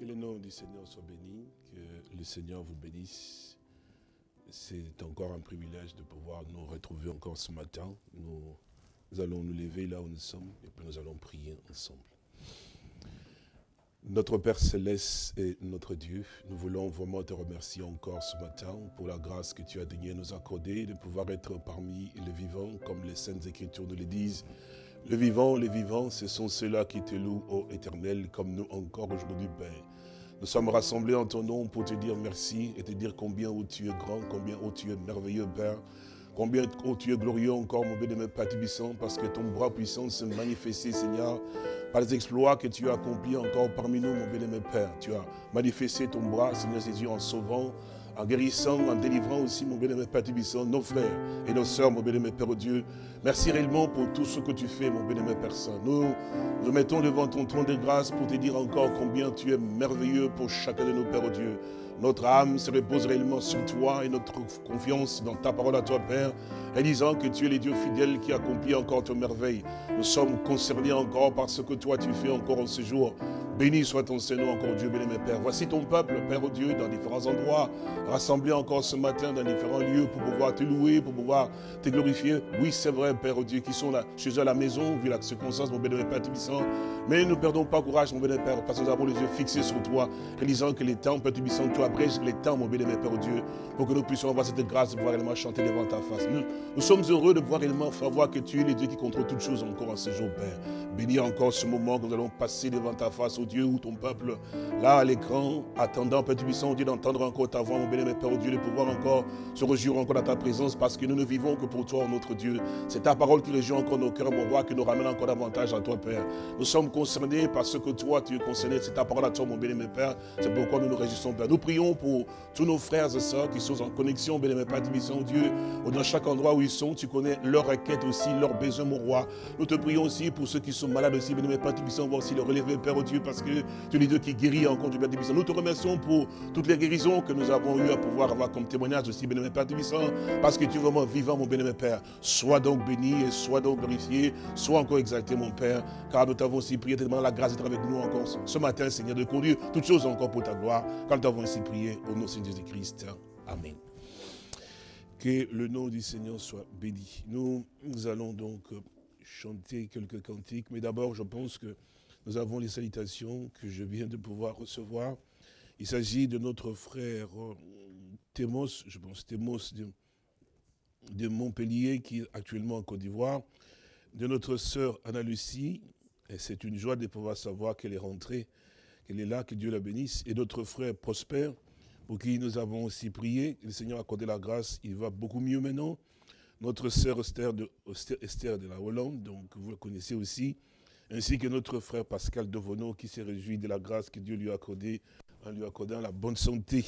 Que le nom du Seigneur soit béni, que le Seigneur vous bénisse. C'est encore un privilège de pouvoir nous retrouver encore ce matin. Nous allons nous lever là où nous sommes et puis nous allons prier ensemble. Notre Père Céleste et notre Dieu, nous voulons vraiment te remercier encore ce matin pour la grâce que tu as daigné nous accorder de pouvoir être parmi les vivants, comme les Saintes Écritures nous le disent. Les vivants, ce sont ceux-là qui te louent, ô Éternel, comme nous encore aujourd'hui, Père. Nous sommes rassemblés en ton nom pour te dire merci et te dire combien ô tu es grand, combien ô tu es merveilleux, Père. Combien ô tu es glorieux encore, mon bénémoine Père Tibissant, parce que ton bras puissant s'est manifesté, Seigneur, par les exploits que tu as accomplis encore parmi nous, mon bénémoine Père. Tu as manifesté ton bras, Seigneur Jésus, en sauvant, en guérissant, en délivrant aussi, mon bénémoine Père Tibissant, nos frères et nos sœurs, mon bénémoine Père Dieu. Merci réellement pour tout ce que tu fais, mon bénémoine Père Saint. Nous mettons devant ton trône de grâce pour te dire encore combien tu es merveilleux pour chacun de nos Pères Dieu. Notre âme se repose réellement sur toi et notre confiance dans ta parole à toi, Père, réalisant que tu es le Dieu fidèle qui accomplit encore tes merveilles. Nous sommes concernés encore par ce que toi tu fais encore en ce jour. Béni soit ton Seigneur encore Dieu, béni Père. Voici ton peuple, Père Dieu, dans différents endroits, rassemblés encore ce matin dans différents lieux pour pouvoir te louer, pour pouvoir te glorifier. Oui, c'est vrai, Père Dieu, qui sont là chez eux à la maison, vu la circonstance, mon béni Père Tibissant. Mais ne perdons pas courage, mon béni Père, parce que nous avons les yeux fixés sur toi, réalisant que les temps, Père Tibissant, tu abrèges les temps, mon béni Père Dieu, pour que nous puissions avoir cette grâce de pouvoir réellement chanter devant ta face. Nous sommes heureux de pouvoir réellement faire voir que tu es le Dieu qui contrôle toutes choses encore en ce jour, Père. Bénis encore ce moment que nous allons passer devant ta face, ô Dieu, où ton peuple, là à l'écran, attendant, Père Tibissant, ô Dieu, d'entendre encore ta voix, mon béni Père Dieu, de pouvoir encore se réjouir encore dans ta présence, parce que nous ne vivons que pour toi, notre Dieu. C'est ta parole qui réjouit encore nos cœurs, mon roi, qui nous ramène encore davantage à toi, Père. Nous sommes concernés par ce que toi, tu es concerné. C'est ta parole à toi, mon béni Père. C'est pourquoi nous nous réjouissons, Père. Nous prions pour tous nos frères et sœurs qui sont en connexion, béni Père Tibissant, Dieu, dans chaque endroit où ils sont, tu connais leurs requêtes aussi, leurs besoins, mon roi. Nous te prions aussi pour ceux qui sont malades aussi, béni Père Tibissant, on va aussi le relever, Père Dieu, parce que tu es le Dieu qui guérit encore du Père Tibissant. Nous te remercions pour toutes les guérisons que nous avons eu à pouvoir avoir comme témoignage aussi, béni Père Tibissant, parce que tu es vraiment vivant, mon béni Père. Sois donc béni et sois donc glorifié, sois encore exalté, mon Père, car nous t'avons aussi prié, tellement la grâce d'être avec nous encore ce matin, Seigneur, de conduire toutes choses encore pour ta gloire, car nous t'avons ainsi prié au nom de Jésus-Christ. Amen. Que le nom du Seigneur soit béni. Nous allons donc chanter quelques cantiques, mais d'abord, je pense que nous avons les salutations que je viens de pouvoir recevoir. Il s'agit de notre frère Thémos, je pense Thémos de Montpellier, qui est actuellement en Côte d'Ivoire, de notre sœur Anna-Lucie, et c'est une joie de pouvoir savoir qu'elle est rentrée, qu'elle est là, que Dieu la bénisse, et notre frère Prosper, pour qui nous avons aussi prié, le Seigneur a accordé la grâce, il va beaucoup mieux maintenant. Notre sœur Esther de la Hollande, donc vous le connaissez aussi, ainsi que notre frère Pascal Devono, qui s'est réjoui de la grâce que Dieu lui a accordée, en lui accordant la bonne santé.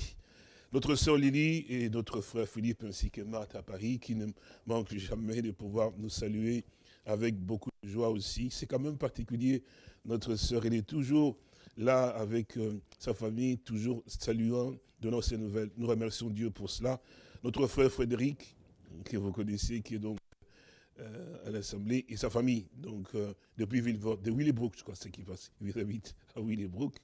Notre sœur Lily et notre frère Philippe, ainsi que Marthe à Paris, qui ne manquent jamais de pouvoir nous saluer avec beaucoup de joie aussi. C'est quand même particulier, notre sœur, elle est toujours là avec sa famille, toujours saluant, donnant ses nouvelles. Nous remercions Dieu pour cela. Notre frère Frédéric, que vous connaissez, qui est donc à l'Assemblée, et sa famille, donc depuis de Willebroek, je crois, c'est qui passe, il habite à Willebroek.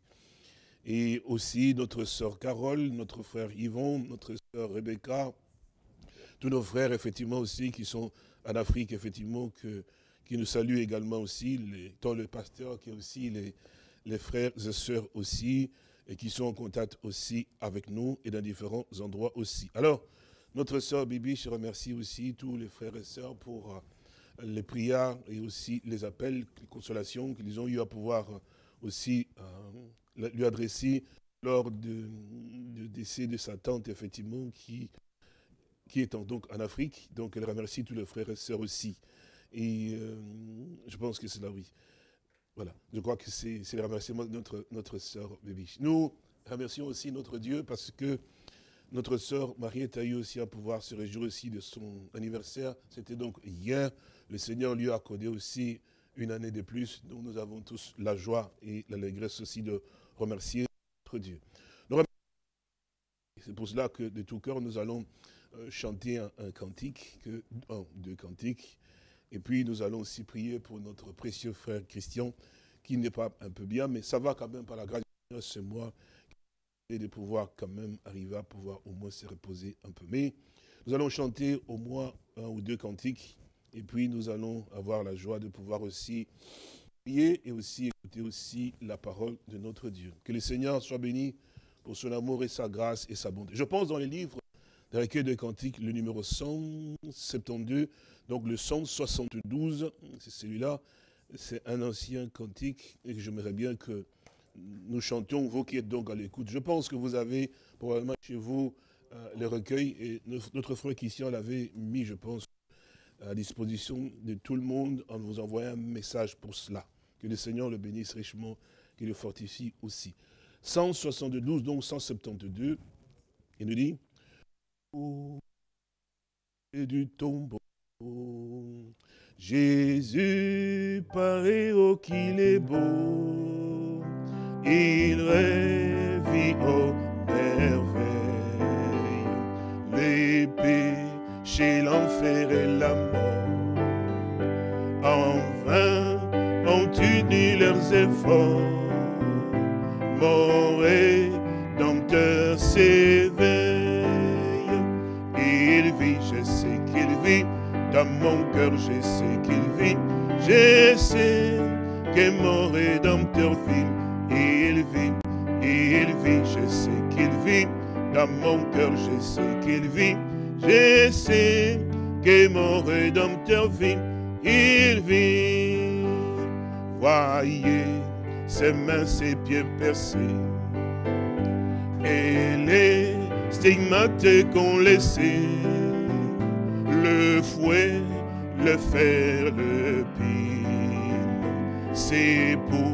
Et aussi notre sœur Carole, notre frère Yvon, notre sœur Rebecca, tous nos frères, effectivement, aussi, qui sont en Afrique, effectivement, qui nous saluent également aussi, tant le pasteur qui est aussi les frères et sœurs aussi, et qui sont en contact aussi avec nous et dans différents endroits aussi. Alors, notre sœur Bibi, je remercie aussi tous les frères et sœurs pour les prières et aussi les appels, les consolations qu'ils ont eu à pouvoir aussi lui adresser lors du décès de sa tante, effectivement, qui est donc en Afrique. Donc, elle remercie tous les frères et sœurs aussi. Et je pense que c'est là, oui. Voilà, je crois que c'est le remerciement de notre sœur Bibi. Nous remercions aussi notre Dieu parce que notre sœur Mariette a eu aussi à pouvoir se réjouir aussi de son anniversaire. C'était donc hier. Le Seigneur lui a accordé aussi une année de plus. Donc nous avons tous la joie et l'allégresse aussi de remercier notre Dieu. C'est pour cela que de tout cœur, nous allons chanter un cantique, deux cantiques. Et puis nous allons aussi prier pour notre précieux frère Christian, qui n'est pas un peu bien, mais ça va quand même par la grâce. c'est moi, et de pouvoir quand même arriver à pouvoir au moins se reposer un peu. Mais nous allons chanter au moins 1 ou 2 cantiques, et puis nous allons avoir la joie de pouvoir aussi prier et aussi écouter aussi la parole de notre Dieu. Que le Seigneur soit béni pour son amour et sa grâce et sa bonté. Je pense dans les livres de recueil de cantiques, le numéro 172, donc le 172, c'est celui-là, c'est un ancien cantique, et j'aimerais bien que nous chantions, vous qui êtes donc à l'écoute. Je pense que vous avez probablement chez vous les recueils, et notre frère Christian l'avait mis, je pense, à disposition de tout le monde en vous envoyant un message pour cela. Que le Seigneur le bénisse richement, qu'il le fortifie aussi. 172, donc 172, il nous dit, et du tombeau, Jésus paraît oh qu'il est beau, il revit aux merveilles, les péchés, l'enfer et la mort, en vain ont uni leurs efforts, mon Rédempteur s'éveille. Il vit, je sais qu'il vit, dans mon cœur je sais qu'il vit, je sais que mon Rédempteur vit, il vit, je sais qu'il vit, dans mon cœur je sais qu'il vit, je sais que mon Rédempteur vit, il vit. Voyez ses mains, ses pieds percés, et les stigmates qu'on laissait, le fouet, le fer, le pine, c'est pour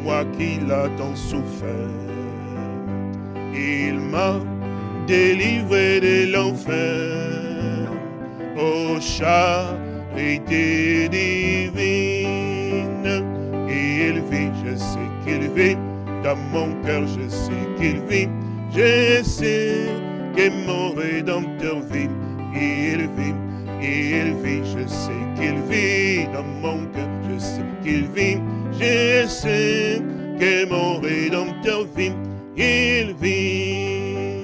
moi qu'il a tant souffert. Il m'a délivré de l'enfer, ô charité divine. Il vit, je sais qu'il vit, dans mon cœur je sais qu'il vit, je sais que mon Rédempteur vit, il vit, je sais qu'il vit, dans mon cœur je sais qu'il vit, je sais que mon Rédempteur vit, il vit.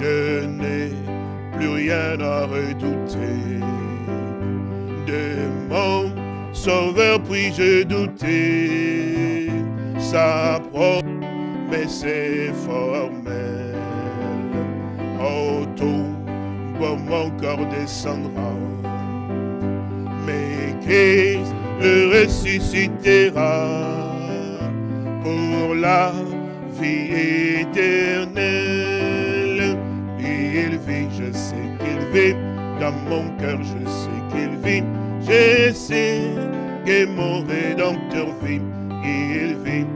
Je n'ai plus rien à redouter de mon Sauveur, puis-je douter, sa promesse est formelle. Au tombeau mon corps descendra, mais Christ le ressuscitera pour la vie éternelle. Il vit, je sais qu'il vit, dans mon cœur je sais qu'il vit, je sais que mon Rédempteur vit, il vit,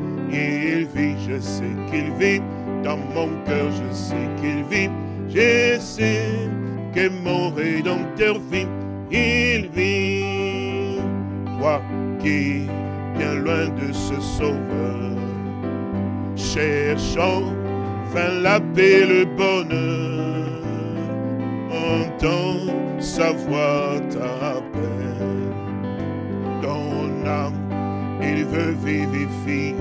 je sais qu'il vit, dans mon cœur je sais qu'il vit, je sais que mon Rédempteur vit, il vit. Toi qui bien loin de ce Sauveur, cherchant enfin la paix, le bonheur, entends sa voix t'appelle, ton âme il veut vivifier,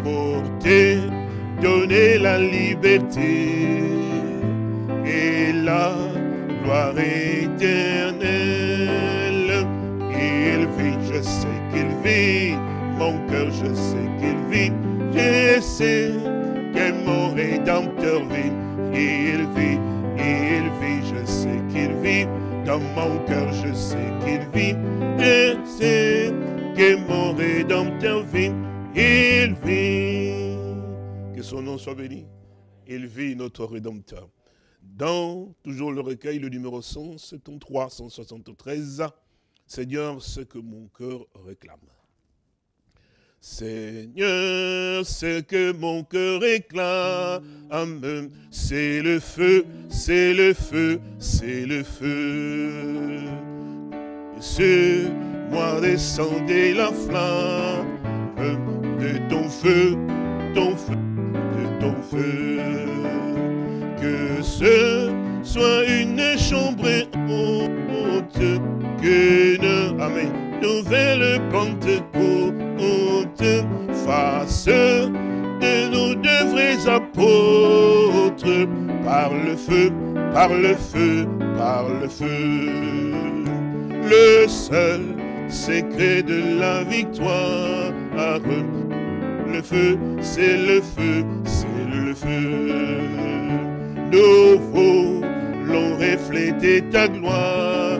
pour te donner la liberté et la gloire éternelle. Il vit, je sais qu'il vit, mon cœur je sais qu'il vit, je sais que mon Rédempteur vit, il vit, je sais qu'il vit, dans mon cœur je sais qu'il vit, je sais que mon Rédempteur vit, il vit. Que son nom soit béni. Il vit, notre Rédempteur. Dans toujours le recueil, le numéro 173, 173, Seigneur, ce que mon cœur réclame. Seigneur, ce que mon cœur réclame, c'est le feu, c'est le feu, c'est le feu. Sur moi descendait la flamme de ton feu, de ton feu. Que ce soit une chambre haute, qu'une nouvelle Pentecôte face de nos deux vrais apôtres, par le feu, par le feu, par le feu. Le seul secret de la victoire, le feu, c'est le feu, c'est le feu. Nous voulons refléter ta gloire,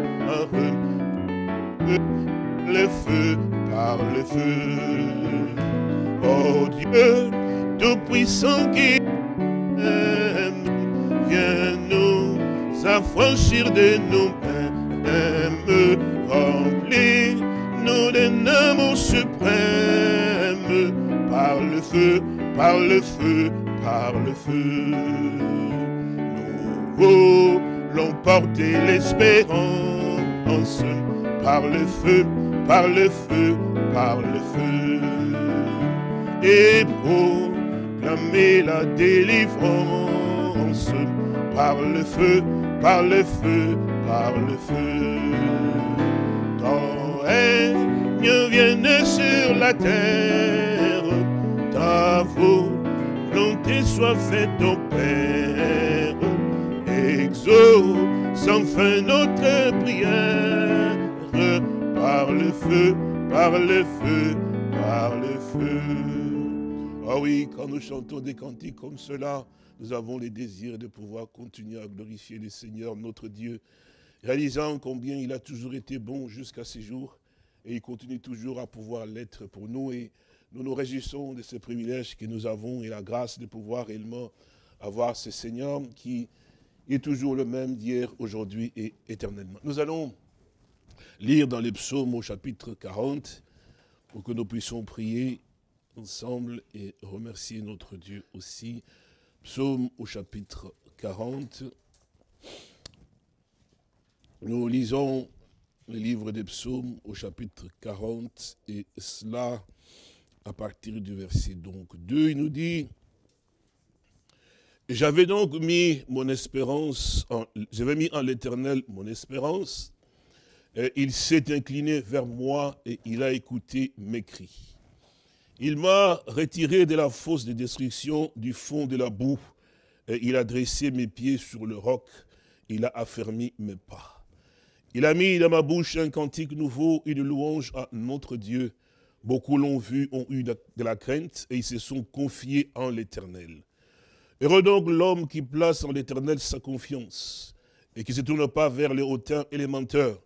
le feu, par le feu. Oh Dieu, tout-puissant qui aime, viens nous affranchir de nous-mêmes, remplis-nous d'un amour suprême, par le feu, par le feu, par le feu. Nous voulons porter l'espérance, par le feu, par le feu, par le feu. Et proclamer la délivrance, par le feu, par le feu, par le feu. Ton règne vienne sur la terre, ta volonté soit faite au Père. Exauce enfin notre prière, par le feu, par le feu, par le feu. Ah oui, quand nous chantons des cantiques comme cela, nous avons le désir de pouvoir continuer à glorifier le Seigneur, notre Dieu, réalisant combien il a toujours été bon jusqu'à ces jours, et il continue toujours à pouvoir l'être pour nous, et nous nous réjouissons de ce privilège que nous avons, et la grâce de pouvoir réellement avoir ce Seigneur qui est toujours le même d'hier, aujourd'hui et éternellement. Nous allons lire dans les psaumes au chapitre 40, pour que nous puissions prier ensemble et remercier notre Dieu aussi. Psaume au chapitre 40. Nous lisons le livre des psaumes au chapitre 40 et cela à partir du verset donc 2. Il nous dit: j'avais donc mis mon espérance, j'avais mis en l'Éternel mon espérance, et il s'est incliné vers moi et il a écouté mes cris. Il m'a retiré de la fosse de destruction, du fond de la boue, et il a dressé mes pieds sur le roc, il a affermi mes pas. Il a mis dans ma bouche un cantique nouveau, une louange à notre Dieu. Beaucoup l'ont vu, ont eu de la crainte, et ils se sont confiés en l'Éternel. Heureux donc l'homme qui place en l'Éternel sa confiance, et qui ne se tourne pas vers les hautains et les menteurs.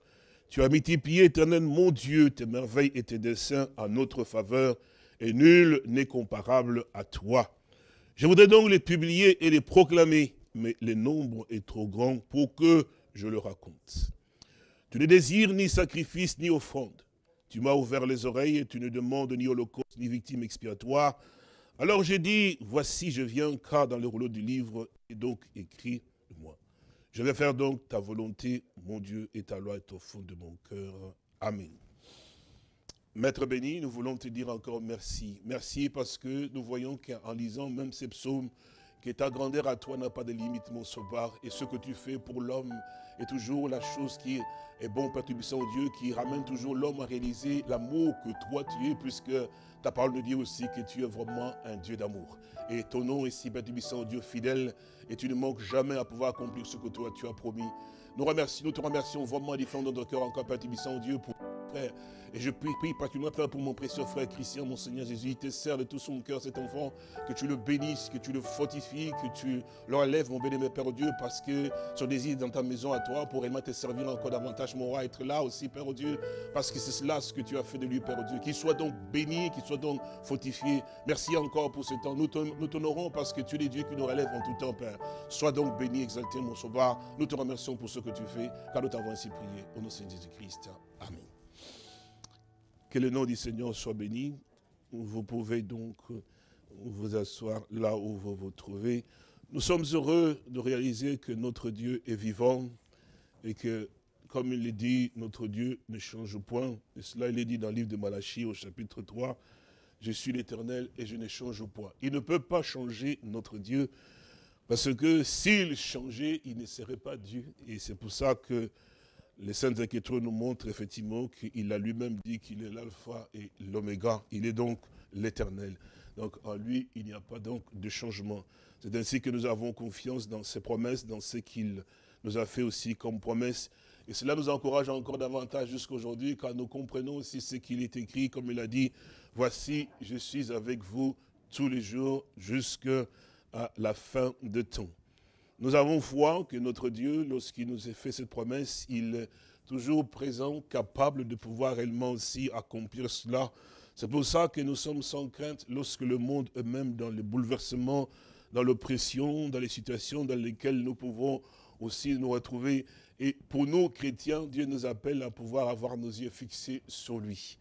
Tu as mis tes pieds, Éternel, mon Dieu, tes merveilles et tes desseins en notre faveur, et nul n'est comparable à toi. Je voudrais donc les publier et les proclamer, mais le nombre est trop grand pour que je le raconte. Tu ne désires ni sacrifice ni offrande. Tu m'as ouvert les oreilles et tu ne demandes ni holocauste ni victime expiatoire. Alors j'ai dit, voici je viens, car dans le rouleau du livre est donc écrit moi. Je vais faire donc ta volonté, mon Dieu, et ta loi est au fond de mon cœur. Amen. Maître béni, nous voulons te dire encore merci. Merci parce que nous voyons qu'en lisant même ces psaumes, que ta grandeur à toi n'a pas de limite, mon sauveur. Et ce que tu fais pour l'homme est toujours la chose qui est bon, Père Tubissant, Dieu, qui ramène toujours l'homme à réaliser l'amour que toi tu es, puisque ta parole nous dit aussi que tu es vraiment un Dieu d'amour. Et ton nom est si, Père Tubissant, Dieu fidèle, et tu ne manques jamais à pouvoir accomplir ce que toi tu as promis. Nous te remercions vraiment du fond de notre cœur encore, Père Tubissant, Dieu, pour frère. Et je prie particulièrement pour mon précieux frère Christian, mon Seigneur Jésus. Il te sert de tout son cœur cet enfant, que tu le bénisses, que tu le fortifies, que tu l'enlèves, mon béni-aimé Père Dieu, parce que son désir dans ta maison à toi, pour vraiment te servir encore davantage, mon roi, être là aussi, Père Dieu, parce que c'est cela ce que tu as fait de lui, Père Dieu. Qu'il soit donc béni, qu'il soit donc fortifié. Merci encore pour ce temps. Nous t'honorons parce que tu es le Dieu qui nous relève en tout temps, Père. Sois donc béni, exalté, mon sauveur. Nous te remercions pour ce que tu fais, car nous t'avons ainsi prié. Au nom de Seigneur Jésus-Christ. Amen. Que le nom du Seigneur soit béni. Vous pouvez donc vous asseoir là où vous vous trouvez. Nous sommes heureux de réaliser que notre Dieu est vivant et que, comme il le dit, notre Dieu ne change point. Et cela, il est dit dans le livre de Malachie au chapitre 3. Je suis l'Éternel et je ne change point. Il ne peut pas changer notre Dieu parce que s'il changeait, il ne serait pas Dieu. Et c'est pour ça que les Saintes Écritures nous montrent effectivement qu'il a lui-même dit qu'il est l'alpha et l'oméga. Il est donc l'éternel. Donc en lui, il n'y a pas donc de changement. C'est ainsi que nous avons confiance dans ses promesses, dans ce qu'il nous a fait aussi comme promesse. Et cela nous encourage encore davantage jusqu'à aujourd'hui, car nous comprenons aussi ce qu'il est écrit, comme il a dit, « Voici, je suis avec vous tous les jours jusqu'à la fin de temps. » Nous avons foi que notre Dieu, lorsqu'il nous a fait cette promesse, il est toujours présent, capable de pouvoir réellement aussi accomplir cela. C'est pour ça que nous sommes sans crainte lorsque le monde est même dans les bouleversements, dans l'oppression, dans les situations dans lesquelles nous pouvons aussi nous retrouver. Et pour nous, chrétiens, Dieu nous appelle à pouvoir avoir nos yeux fixés sur lui.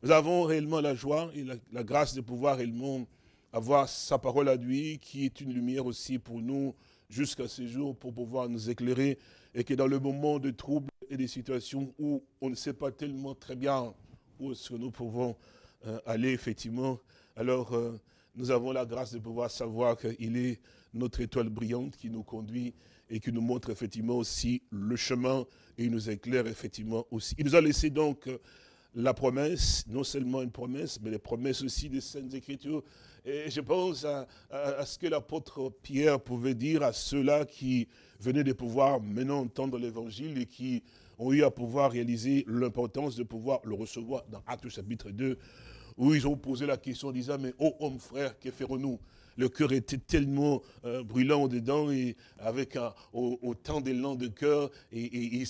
Nous avons réellement la joie et la grâce de pouvoir réellement avoir sa parole à lui, qui est une lumière aussi pour nous, jusqu'à ce jour, pour pouvoir nous éclairer, et que dans le moment de troubles et des situations où on ne sait pas tellement très bien où est-ce que nous pouvons aller, effectivement, alors nous avons la grâce de pouvoir savoir qu'il est notre étoile brillante qui nous conduit et qui nous montre effectivement aussi le chemin, et il nous éclaire effectivement aussi. Il nous a laissé donc la promesse, non seulement une promesse, mais les promesses aussi des Saintes Écritures. Et je pense à ce que l'apôtre Pierre pouvait dire à ceux-là qui venaient de pouvoir maintenant entendre l'évangile et qui ont eu à pouvoir réaliser l'importance de pouvoir le recevoir dans Actes chapitre 2, où ils ont posé la question en disant, mais ô homme frère, que ferons-nous? Le cœur était tellement brûlant au-dedans et avec autant d'élan de cœur, et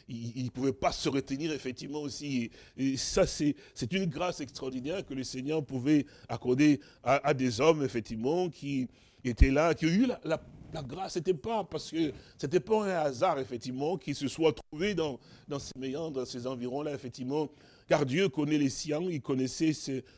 il ne pouvait pas se retenir effectivement aussi. Et ça, c'est une grâce extraordinaire que le Seigneur pouvait accorder à des hommes effectivement qui étaient là, qui ont eu la grâce. C'était pas parce que c'était pas un hasard effectivement qu'ils se soient trouvés dans ces méandres, dans ces environs-là effectivement. Car Dieu connaît les siens, il connaissait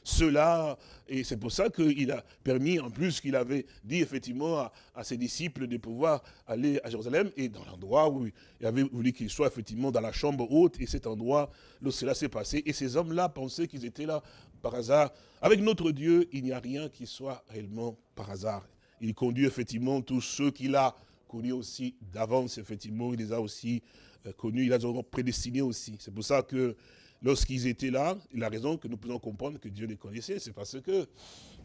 ceux-là, et c'est pour ça qu'il a permis, en plus qu'il avait dit effectivement à ses disciples de pouvoir aller à Jérusalem, et dans l'endroit où il avait voulu qu'ils soient effectivement dans la chambre haute, et cet endroit, là cela s'est passé, et ces hommes-là pensaient qu'ils étaient là par hasard. Avec notre Dieu, il n'y a rien qui soit réellement par hasard. Il conduit effectivement tous ceux qu'il a connus aussi d'avance, effectivement, il les a aussi connus, il les a prédestinés aussi. C'est pour ça que lorsqu'ils étaient là, la raison que nous pouvons comprendre que Dieu les connaissait, c'est parce que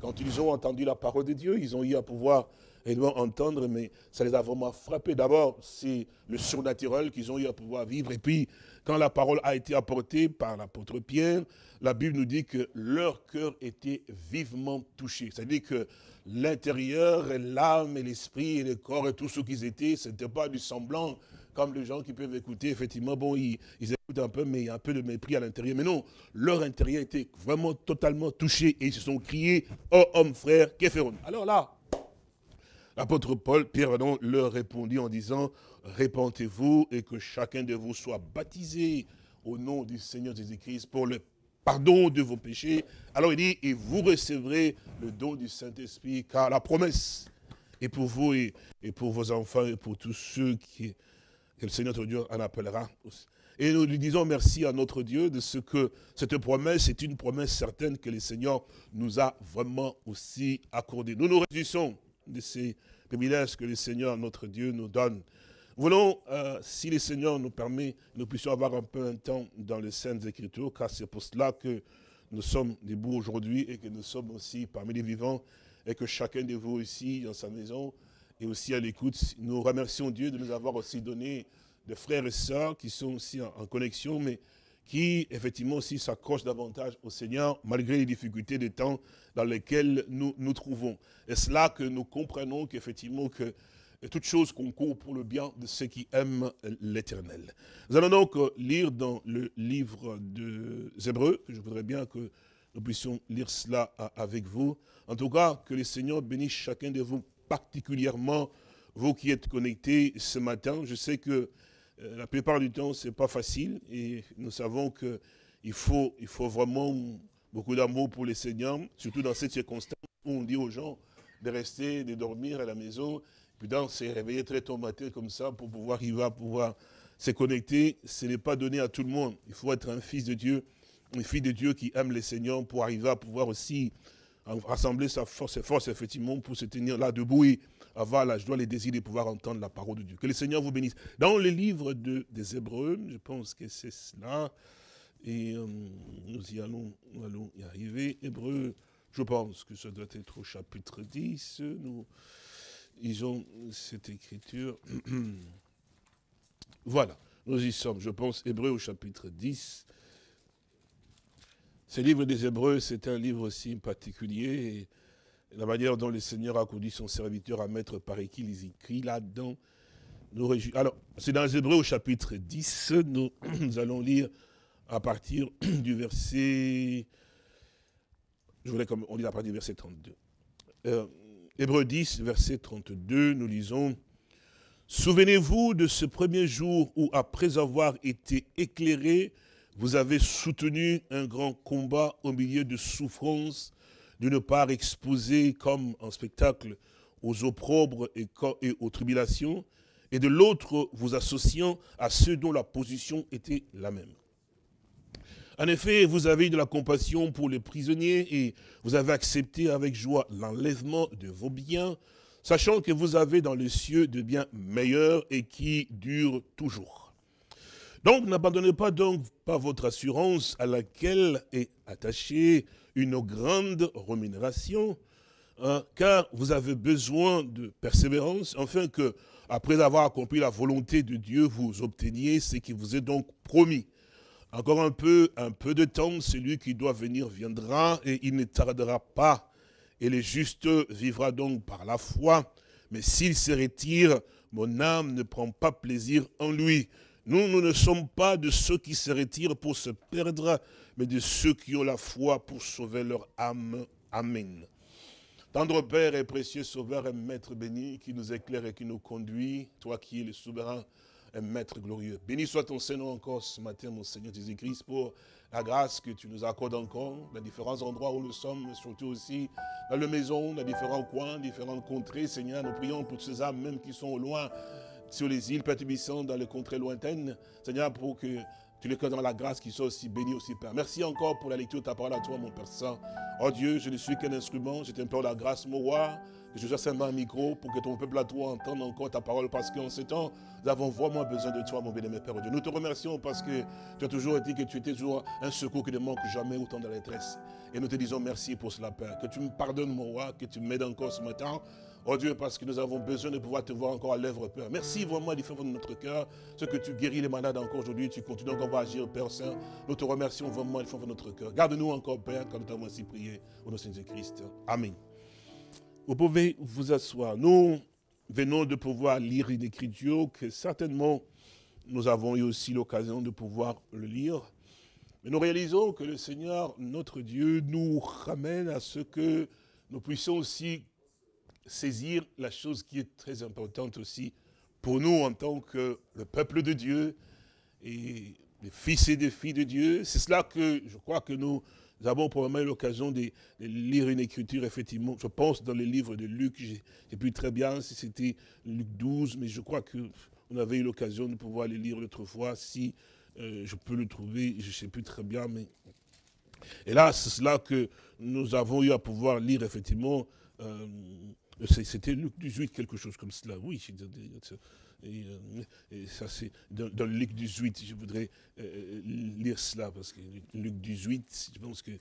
quand ils ont entendu la parole de Dieu, ils ont eu à pouvoir réellement entendre, mais ça les a vraiment frappés. D'abord, c'est le surnaturel qu'ils ont eu à pouvoir vivre. Et puis, quand la parole a été apportée par l'apôtre Pierre, la Bible nous dit que leur cœur était vivement touché. C'est-à-dire que l'intérieur, l'âme et l'esprit et le corps et tout ce qu'ils étaient, ce n'était pas du semblant, comme les gens qui peuvent écouter, effectivement, bon, ils écoutent un peu, mais il y a un peu de mépris à l'intérieur. Mais non, leur intérieur était vraiment totalement touché et ils se sont criés, « Oh, homme, frère, que ferons-nous » Alors là, l'apôtre Pierre, leur répondit en disant, « Répentez-vous et que chacun de vous soit baptisé au nom du Seigneur Jésus-Christ pour le pardon de vos péchés. » Alors il dit, « Et vous recevrez le don du Saint-Esprit, car la promesse est pour vous et pour vos enfants et pour tous ceux que le Seigneur notre Dieu en appellera. » Et nous lui disons merci à notre Dieu de ce que cette promesse est une promesse certaine que le Seigneur nous a vraiment aussi accordée. Nous nous réjouissons de ces privilèges que le Seigneur notre Dieu nous donne. Voulons, si le Seigneur nous permet, nous puissions avoir un peu un temps dans les Saintes Écritures, car c'est pour cela que nous sommes debout aujourd'hui et que nous sommes aussi parmi les vivants et que chacun de vous ici dans sa maison et aussi à l'écoute, nous remercions Dieu de nous avoir aussi donné des frères et sœurs qui sont aussi en connexion, mais qui effectivement aussi s'accrochent davantage au Seigneur malgré les difficultés des temps dans lesquels nous nous trouvons. Et c'est là que nous comprenons qu'effectivement que toute chose concourt pour le bien de ceux qui aiment l'Éternel. Nous allons donc lire dans le livre des Hébreux, je voudrais bien que nous puissions lire cela avec vous. En tout cas, que le Seigneur bénisse chacun de vous, particulièrement vous qui êtes connectés ce matin. Je sais que la plupart du temps, ce n'est pas facile et nous savons qu'il faut vraiment beaucoup d'amour pour le Seigneur, surtout dans cette circonstance où on dit aux gens de rester, de dormir à la maison, puis de se réveiller très tôt matin comme ça pour pouvoir pouvoir se connecter. Ce n'est pas donné à tout le monde. Il faut être un fils de Dieu, une fille de Dieu qui aime le Seigneur pour arriver à pouvoir aussi rassembler ses forces, effectivement, pour se tenir là debout et avoir la joie, les désirs de pouvoir entendre la parole de Dieu. Que le Seigneur vous bénisse. Dans le livre des Hébreux, je pense que c'est cela, et nous allons y arriver. Hébreux, je pense que ça doit être au chapitre 10. Ils ont cette écriture. Voilà, nous y sommes, je pense, Hébreux au chapitre 10. Ce livre des Hébreux, c'est un livre aussi particulier. Et la manière dont le Seigneur a conduit son serviteur à mettre par écrit les écrits là-dedans nous réjouit. Alors, c'est dans les Hébreux au chapitre 10, nous allons lire à partir du verset... Je voudrais qu'on lit à partir du verset 32. Hébreux 10, verset 32, nous lisons « Souvenez-vous de ce premier jour où, après avoir été éclairés, vous avez soutenu un grand combat au milieu de souffrances, d'une part exposés comme en spectacle aux opprobres et aux tribulations, et de l'autre vous associant à ceux dont la position était la même. En effet, vous avez eu de la compassion pour les prisonniers et vous avez accepté avec joie l'enlèvement de vos biens, sachant que vous avez dans les cieux de biens meilleurs et qui durent toujours. Donc, n'abandonnez pas votre assurance à laquelle est attachée une grande rémunération, car vous avez besoin de persévérance, afin que, après avoir accompli la volonté de Dieu, vous obteniez ce qui vous est donc promis. Encore un peu de temps, celui qui doit venir viendra, et il ne tardera pas. Et le juste vivra donc par la foi. Mais s'il se retire, mon âme ne prend pas plaisir en lui. Nous ne sommes pas de ceux qui se retirent pour se perdre, mais de ceux qui ont la foi pour sauver leur âme. Amen. Tendre Père et précieux Sauveur et Maître béni, qui nous éclaire et qui nous conduit, toi qui es le souverain et Maître glorieux. Béni soit ton Seigneur encore ce matin, mon Seigneur Jésus-Christ, pour la grâce que tu nous accordes encore, dans différents endroits où nous sommes, mais surtout aussi dans les maisons, dans différents coins, différentes contrées. Seigneur, nous prions pour ces âmes même qui sont au loin, sur les îles perturbantes, dans les contrées lointaines. Seigneur, pour que tu les connais dans la grâce qui soit aussi béni, aussi Père. Merci encore pour la lecture de ta parole à toi, mon Père Saint. Oh Dieu, je ne suis qu'un instrument, je t'implore la grâce, mon roi, que je sois simplement un micro pour que ton peuple à toi entende encore ta parole, parce qu'en ce temps, nous avons vraiment besoin de toi, mon bien-aimé Père Dieu. Nous te remercions parce que tu as toujours dit que tu étais toujours un secours qui ne manque jamais autant de la détresse. Et nous te disons merci pour cela, Père. Que tu me pardonnes, mon roi, que tu m'aides encore ce matin. Oh Dieu, parce que nous avons besoin de pouvoir te voir encore à l'œuvre, Père. Merci vraiment du fond de notre cœur. Ce que tu guéris les malades encore aujourd'hui, tu continues encore à agir, Père Saint. Nous te remercions vraiment du fond de notre cœur. Garde-nous encore, Père, comme nous t'avons ainsi prié. Au nom de Jésus-Christ. Amen. Vous pouvez vous asseoir. Nous venons de pouvoir lire une écriture que certainement nous avons eu aussi l'occasion de pouvoir le lire. Mais nous réalisons que le Seigneur, notre Dieu, nous ramène à ce que nous puissions aussi saisir la chose qui est très importante aussi pour nous en tant que le peuple de Dieu et les fils et des filles de Dieu. C'est cela que je crois que nous avons probablement eu l'occasion de lire une écriture, effectivement. Je pense dans le livre de Luc, je ne sais plus très bien si c'était Luc 12, mais je crois qu'on avait eu l'occasion de pouvoir le lire l'autre fois. Si je peux le trouver, je ne sais plus très bien. Mais... Et là, c'est cela que nous avons eu à pouvoir lire, effectivement. C'était Luc 18, quelque chose comme cela. Oui, et ça c'est dans Luc 18, je voudrais lire cela, parce que Luc 18, je pense que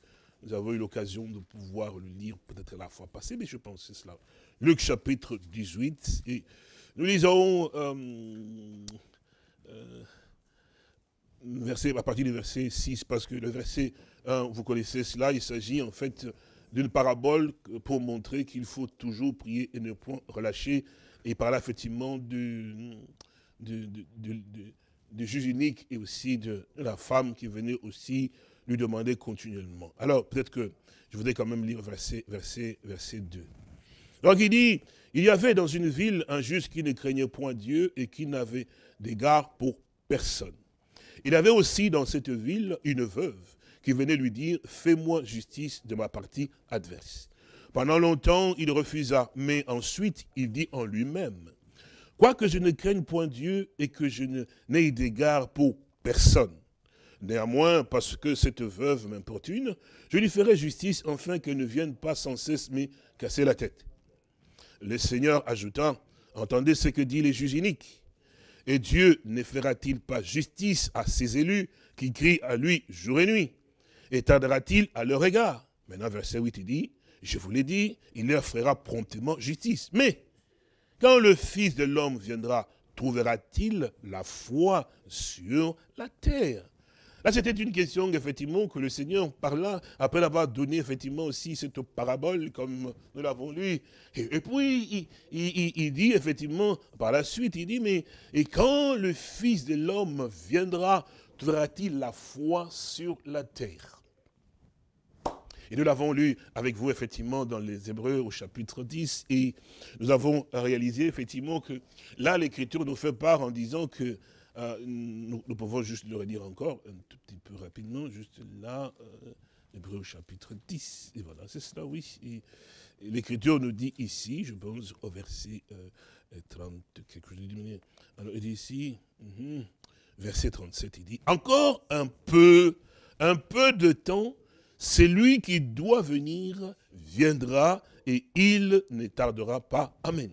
nous avons eu l'occasion de pouvoir le lire peut-être la fois passée, mais je pense que c'est cela. Luc chapitre 18, et nous lisons à partir du verset 6, parce que le verset 1, vous connaissez cela, il s'agit en fait d'une parabole pour montrer qu'il faut toujours prier et ne point relâcher. Et par là, effectivement, du juge unique et aussi de la femme qui venait aussi lui demander continuellement. Alors, peut-être que je voudrais quand même lire verset 2. Donc, il dit, il y avait dans une ville un juge qui ne craignait point Dieu et qui n'avait d'égard pour personne. Il avait aussi dans cette ville une veuve qui venait lui dire, fais-moi justice de ma partie adverse. Pendant longtemps, il refusa, mais ensuite, il dit en lui-même, quoique je ne craigne point Dieu et que je n'ai d'égard pour personne, Néanmoins, parce que cette veuve m'importune, je lui ferai justice, afin qu'elle ne vienne pas sans cesse me casser la tête. » Le Seigneur ajouta, « Entendez ce que dit les juges iniques. Et Dieu ne fera-t-il pas justice à ses élus qui crient à lui jour et nuit? Et tardera-t-il à leur égard ?» Maintenant, verset 8, il dit, « Je vous l'ai dit, il leur fera promptement justice. Mais, quand le Fils de l'homme viendra, trouvera-t-il la foi sur la terre ?» Là, c'était une question, effectivement, que le Seigneur parla, après avoir donné, effectivement, aussi cette parabole, comme nous l'avons lu. Et puis, il dit, effectivement, par la suite, il dit, mais, et quand le Fils de l'homme viendra, trouvera-t-il la foi sur la terre? Et nous l'avons lu avec vous, effectivement, dans les Hébreux au chapitre 10, et nous avons réalisé, effectivement, que là, l'Écriture nous fait part en disant que nous pouvons juste le redire encore, un tout petit peu rapidement, juste là, Hébreux au chapitre 10, et voilà, c'est cela, oui. Et l'Écriture nous dit ici, je pense au verset 30, quelque chose de manière. Alors, il dit ici, verset 37, il dit, « Encore un peu de temps, c'est lui qui doit venir, viendra, et il ne tardera pas. Amen. »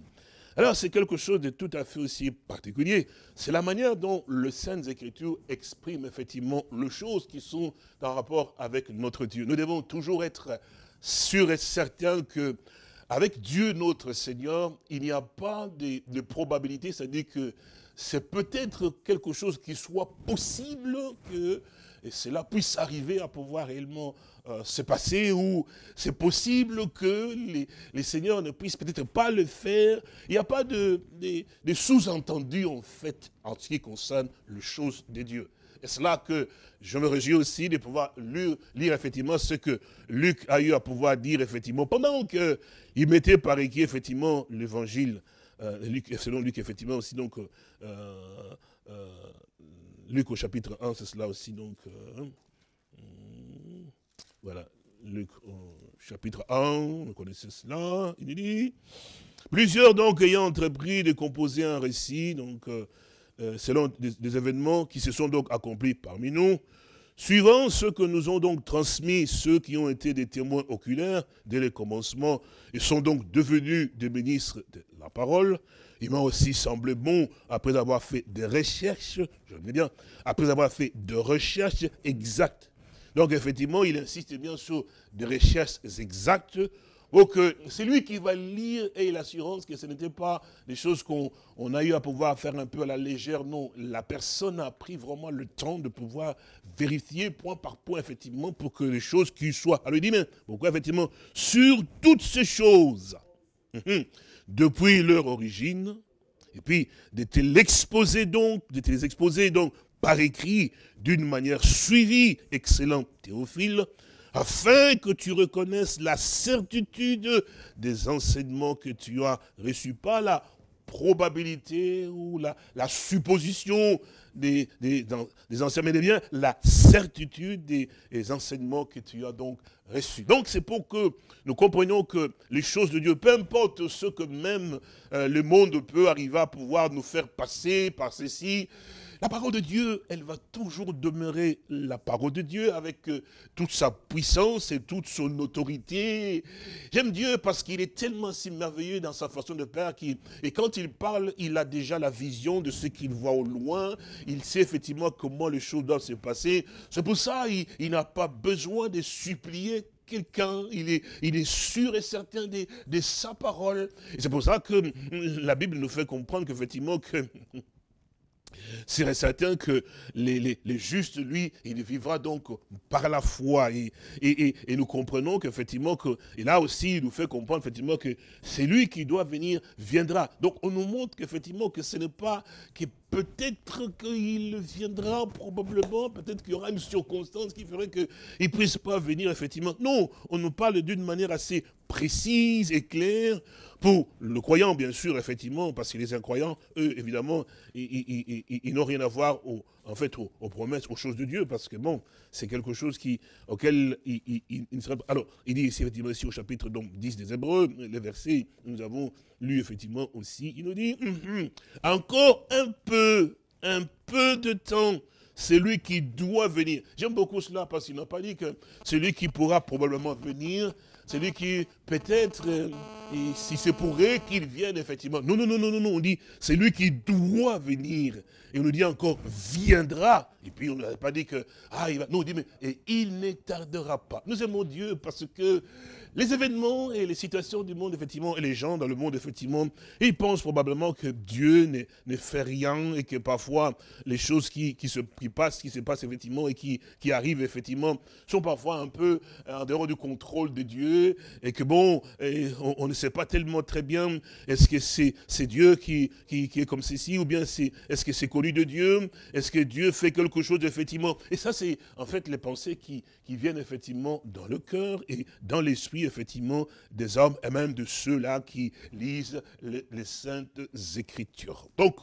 Alors, c'est quelque chose de tout à fait aussi particulier. C'est la manière dont les Saintes Écritures expriment effectivement les choses qui sont en rapport avec notre Dieu. Nous devons toujours être sûrs et certains que avec Dieu notre Seigneur, il n'y a pas de probabilité, c'est-à-dire que c'est peut-être quelque chose qui soit possible que cela puisse arriver à pouvoir réellement se passer, ou c'est possible que les seigneurs ne puissent peut-être pas le faire. Il n'y a pas de sous-entendu, en fait, en ce qui concerne les choses de Dieu. Et c'est là que je me réjouis aussi de pouvoir lire effectivement ce que Luc a eu à pouvoir dire, effectivement, pendant qu'il mettait par écrit, effectivement, l'évangile, selon Luc, effectivement, aussi, donc, Luc au chapitre 1, c'est cela aussi, donc, voilà, Luc au chapitre 1, vous connaissez cela, il dit, plusieurs donc ayant entrepris de composer un récit, donc, selon des événements qui se sont donc accomplis parmi nous, suivant ce que nous ont donc transmis ceux qui ont été des témoins oculaires dès le commencement et sont donc devenus des ministres de la parole. Il m'a aussi semblé bon, après avoir fait des recherches, je veux dire, après avoir fait de recherches exactes. Donc effectivement, il insiste bien sur des recherches exactes, pour que c'est lui qui va lire et l'assurance que ce n'était pas des choses qu'on a eu à pouvoir faire un peu à la légère. Non, la personne a pris vraiment le temps de pouvoir vérifier point par point, effectivement, pour que les choses qui soient. Alors il dit, mais pourquoi, effectivement, sur toutes ces choses, depuis leur origine, et puis de te les exposer donc par écrit, d'une manière suivie, excellent Théophile, afin que tu reconnaisses la certitude des enseignements que tu as reçus, pas la probabilité ou la supposition des anciens, mais bien la certitude des enseignements que tu as donc reçus. Donc c'est pour que nous comprenions que les choses de Dieu, peu importe ce que même le monde peut arriver à pouvoir nous faire passer par ceci, la parole de Dieu, elle va toujours demeurer la parole de Dieu avec toute sa puissance et toute son autorité. J'aime Dieu parce qu'il est tellement si merveilleux dans sa façon de faire et quand il parle, il a déjà la vision de ce qu'il voit au loin. Il sait effectivement comment les choses doivent se passer. C'est pour ça qu'il n'a pas besoin de supplier quelqu'un, il est sûr et certain de sa parole. Et c'est pour ça que la Bible nous fait comprendre qu'effectivement que c'est certain que les justes, lui, il vivra donc par la foi. Et nous comprenons qu'effectivement, et là aussi, il nous fait comprendre effectivement que c'est lui qui doit venir, viendra. Donc on nous montre qu'effectivement, que ce n'est pas, que peut-être qu'il viendra probablement, peut-être qu'il y aura une circonstance qui ferait qu'il ne puisse pas venir, effectivement. Non, on nous parle d'une manière assez précise et claire, pour le croyant, bien sûr, effectivement, parce que les incroyants, eux, évidemment, ils n'ont rien à voir, en fait, aux promesses, aux choses de Dieu, parce que, bon, c'est quelque chose auquel il ne serait pas... Alors, il dit ici, effectivement, ici au chapitre donc, 10 des Hébreux, les versets, nous avons lu, effectivement, aussi, il nous dit, encore un peu de temps, celui qui doit venir. J'aime beaucoup cela parce qu'il n'a pas dit que celui qui pourra probablement venir, celui qui peut-être, si c'est pourrait qu'il vienne effectivement. Non, non, non, non, non, non, on dit celui qui doit venir. Et on nous dit encore viendra. Et puis on n'a pas dit que, il va. Non, on dit mais et il ne tardera pas. Nous aimons Dieu parce que les événements et les situations du monde, effectivement, et les gens dans le monde, effectivement, ils pensent probablement que Dieu ne fait rien et que parfois les choses qui se passent, effectivement, et qui arrivent, effectivement, sont parfois un peu en dehors du contrôle de Dieu et que bon, on ne sait pas tellement très bien, est-ce que c'est Dieu qui est comme ceci ou bien est-ce que c'est connu de Dieu, est-ce que Dieu fait quelque chose, effectivement. Et ça, c'est en fait les pensées qui viennent, effectivement, dans le cœur et dans l'esprit, effectivement, des hommes et même de ceux-là qui lisent les Saintes Écritures. Donc,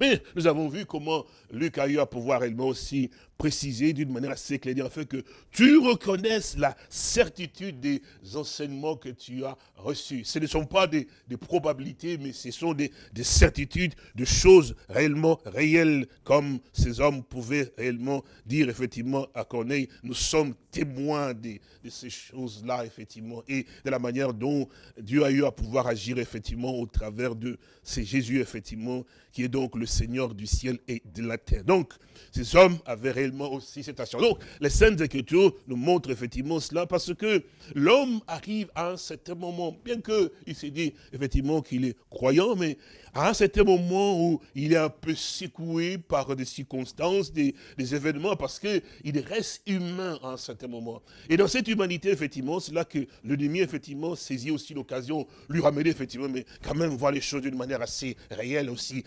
mais nous avons vu comment Luc a eu à pouvoir réellement aussi préciser d'une manière assez claire, afin que tu reconnaisses la certitude des enseignements que tu as reçus. Ce ne sont pas des probabilités, mais ce sont des certitudes, de choses réellement réelles, comme ces hommes pouvaient réellement dire, effectivement, à Corneille, nous sommes témoins de ces choses-là, effectivement, et de la manière dont Dieu a eu à pouvoir agir, effectivement, au travers de ces Jésus, effectivement, qui est donc le Seigneur du ciel et de la terre. Donc, ces hommes avaient réellement aussi cette assurance. Donc, les Saintes Écritures nous montrent effectivement cela parce que l'homme arrive à un certain moment, bien qu'il s'est dit effectivement qu'il est croyant, mais à un certain moment où il est un peu secoué par des circonstances, des événements, parce qu'il reste humain à un certain moment. Et dans cette humanité, effectivement, c'est là que l'ennemi, effectivement, saisit aussi l'occasion, lui ramener, effectivement, mais quand même voir les choses d'une manière assez réelle aussi,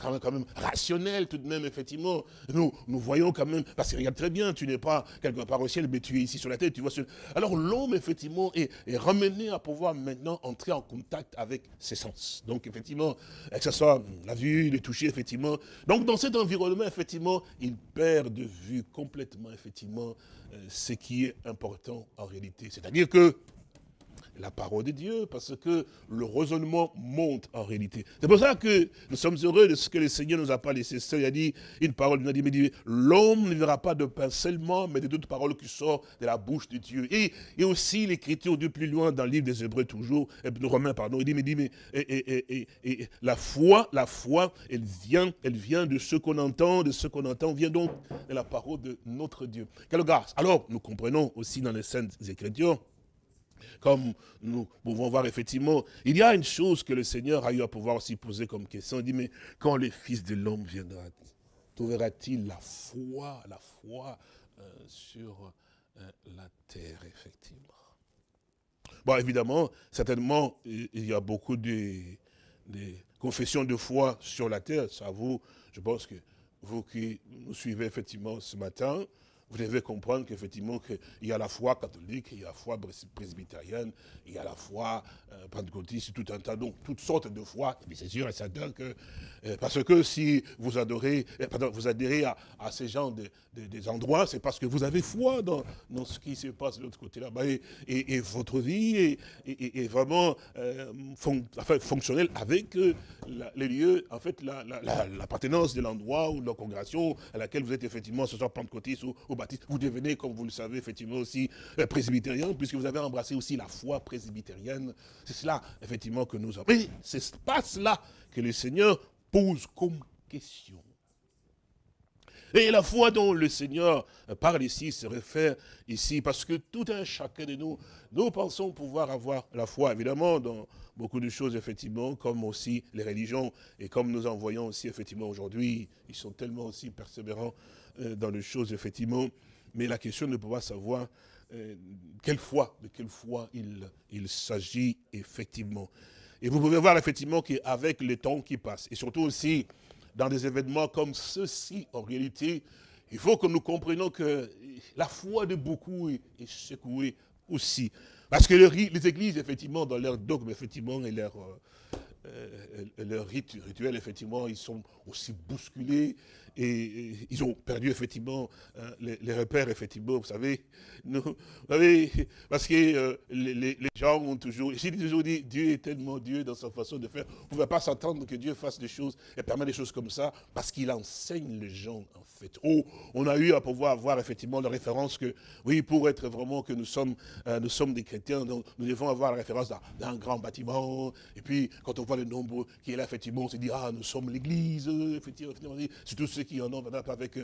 quand même rationnelle tout de même, effectivement. Nous voyons quand même, parce que regarde très bien, tu n'es pas quelque part au ciel, mais tu es ici sur la terre, tu vois. Alors l'homme, effectivement, est ramené à pouvoir maintenant entrer en contact avec ses sens. Donc, effectivement, que ce soit la vue, le toucher, effectivement. Donc, dans cet environnement, effectivement, il perd de vue complètement, effectivement, ce qui est important en réalité. C'est-à-dire que la parole de Dieu, parce que le raisonnement monte en réalité. C'est pour ça que nous sommes heureux de ce que le Seigneur nous a pas laissé seul. Il a dit une parole, il a dit, l'homme ne verra pas de pain seulement, mais de toute parole qui sort de la bouche de Dieu. Et aussi l'Écriture du plus loin dans le livre des Hébreux toujours, de Romains, pardon, il dit, mais la foi, elle vient de ce qu'on entend, vient donc de la parole de notre Dieu. Quelle grâce. Alors, nous comprenons aussi dans les Saintes Écritures, comme nous pouvons voir effectivement, il y a une chose que le Seigneur a eu à pouvoir aussi poser comme question. Il dit, mais quand le Fils de l'homme viendra, trouvera-t-il la foi sur la terre, effectivement. Bon, évidemment, certainement, il y a beaucoup de confessions de foi sur la terre. Ça vous, je pense que vous qui nous suivez effectivement ce matin, vous devez comprendre qu'effectivement, il y a la foi catholique, il y a la foi presbytérienne, il y a la foi pentecôtiste, tout un tas, donc toutes sortes de foi. Mais c'est sûr et certain que, parce que si vous adhérez à ces genres des endroits, c'est parce que vous avez foi dans ce qui se passe de l'autre côté là-bas. Et votre vie est vraiment fonctionnelle avec les lieux, en fait, l'appartenance de l'endroit ou de la congrégation à laquelle vous êtes effectivement, ce soit pentecôtiste ou baptiste. Vous devenez, comme vous le savez, effectivement aussi presbytérien, puisque vous avez embrassé aussi la foi presbytérienne. C'est cela, effectivement, que nous avons. Et c'est pas cela que le Seigneur pose comme question. Et la foi dont le Seigneur parle ici se réfère ici, parce que tout un chacun de nous pensons pouvoir avoir la foi, évidemment, dans beaucoup de choses, effectivement, comme aussi les religions, et comme nous en voyons aussi, effectivement, aujourd'hui, ils sont tellement aussi persévérants dans les choses, effectivement, mais la question de pouvoir savoir de quelle foi il s'agit, effectivement. Et vous pouvez voir, effectivement, qu'avec le temps qui passe, et surtout aussi, dans des événements comme ceux-ci, en réalité, il faut que nous comprenions que la foi de beaucoup est secouée aussi. Parce que les églises, effectivement, dans leur dogme, effectivement, et leurs rituels, effectivement, ils sont aussi bousculés. et ils ont perdu effectivement les repères, effectivement, vous savez. Vous savez, parce que les gens ont toujours, j'ai toujours dit, Dieu est tellement Dieu dans sa façon de faire. Vous ne pouvez pas s'attendre que Dieu fasse des choses et permet des choses comme ça, parce qu'il enseigne les gens, en fait. Oh, on a eu à pouvoir avoir effectivement la référence que, oui, pour être vraiment que nous sommes des chrétiens, donc nous devons avoir la référence d'un grand bâtiment. Et puis, quand on voit le nombre qui est là, effectivement, on se dit, ah, nous sommes l'église, effectivement, c'est tous ceux qui en ont, avec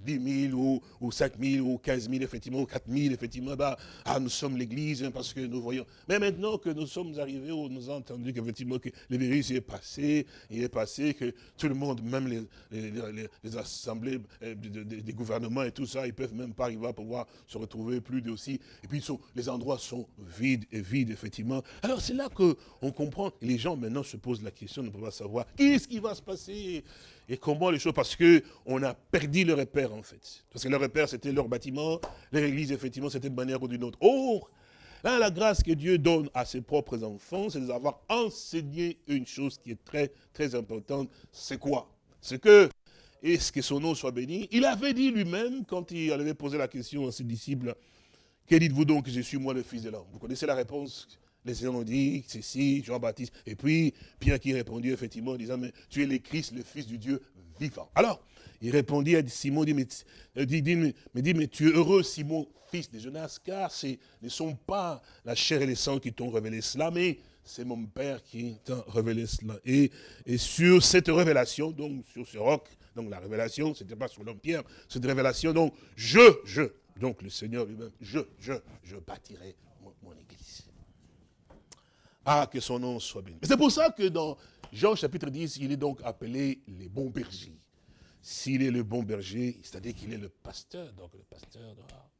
10 000 ou 5 000 ou 15 000, effectivement, ou 4 000, effectivement, bah, ah, nous sommes l'église, hein, parce que nous voyons. Mais maintenant que nous sommes arrivés, où nous avons entendu qu'effectivement, que le virus est passé, il est passé, que tout le monde, même les assemblées des gouvernements et tout ça, ils ne peuvent même pas arriver à pouvoir se retrouver plus de aussi. Et puis, les endroits sont vides, effectivement. Alors, c'est là qu'on comprend, les gens maintenant se posent la question, ne peuvent pas savoir, qu'est-ce qui va se passer et comment les choses, parce qu'on a perdu le repère, en fait. Parce que le repère, c'était leur bâtiment, leur église, effectivement, c'était d'une manière ou d'une autre. Or, là, la grâce que Dieu donne à ses propres enfants, c'est d'avoir enseigné une chose qui est très, très importante. C'est quoi? C'est que, est-ce que son nom soit béni? Il avait dit lui-même, quand il avait posé la question à ses disciples, que dites-vous donc que je suis moi le Fils de l'homme? Vous connaissez la réponse? Les Seigneurs ont dit, c'est si, Jean-Baptiste. Et puis, Pierre qui répondit effectivement en disant, mais tu es le Christ, le Fils du Dieu vivant. Alors, il répondit à Simon, mais tu es heureux, Simon, fils de Jonas, car ce ne sont pas la chair et le sang qui t'ont révélé cela, mais c'est mon Père qui t'a révélé cela. Et sur cette révélation, donc sur ce roc, donc la révélation, ce n'était pas sur l'homme Pierre, cette révélation, donc donc le Seigneur lui-même, je bâtirai mon église. Ah, que son nom soit béni. C'est pour ça que dans Jean chapitre 10, il est donc appelé les bons bergers. S'il est le bon berger, c'est-à-dire qu'il est le pasteur, donc le pasteur doit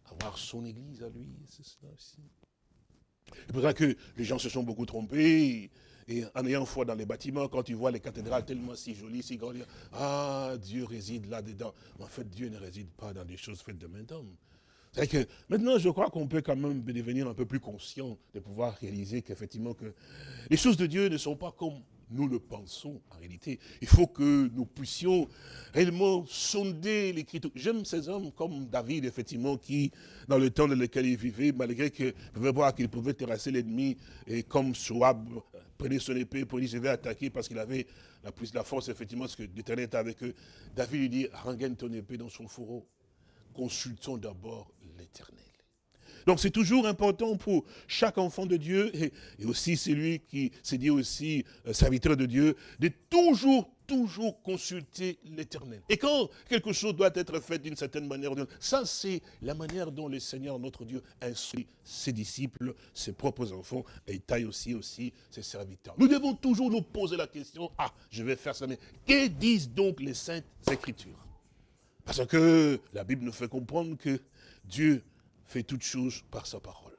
avoir son église à lui, c'est cela aussi. C'est pour ça que les gens se sont beaucoup trompés, et en ayant foi dans les bâtiments, quand ils voient les cathédrales tellement si jolies, si grandes, ah, Dieu réside là-dedans. Mais en fait, Dieu ne réside pas dans des choses faites de main d'homme. C'est que maintenant, je crois qu'on peut quand même devenir un peu plus conscient de pouvoir réaliser qu'effectivement, que les choses de Dieu ne sont pas comme nous le pensons en réalité. Il faut que nous puissions réellement sonder l'Écriture. J'aime ces hommes comme David, effectivement, qui, dans le temps dans lequel il vivait, malgré qu'il pouvait voir qu'il pouvait terrasser l'ennemi, et comme Joab prenait son épée pour dire, je vais attaquer parce qu'il avait la force, effectivement, parce que l'Éternel était avec eux. David lui dit, rengaine ton épée dans son fourreau. Consultons d'abord l'Éternel. Donc c'est toujours important pour chaque enfant de Dieu, et aussi celui qui s'est dit aussi serviteur de Dieu, de toujours consulter l'Éternel. Et quand quelque chose doit être fait d'une certaine manière, ça c'est la manière dont le Seigneur, notre Dieu, instruit ses disciples, ses propres enfants, et taille aussi ses serviteurs. Nous devons toujours nous poser la question, ah, je vais faire ça, mais que disent donc les Saintes Écritures? Parce que la Bible nous fait comprendre que Dieu fait toutes choses par sa parole.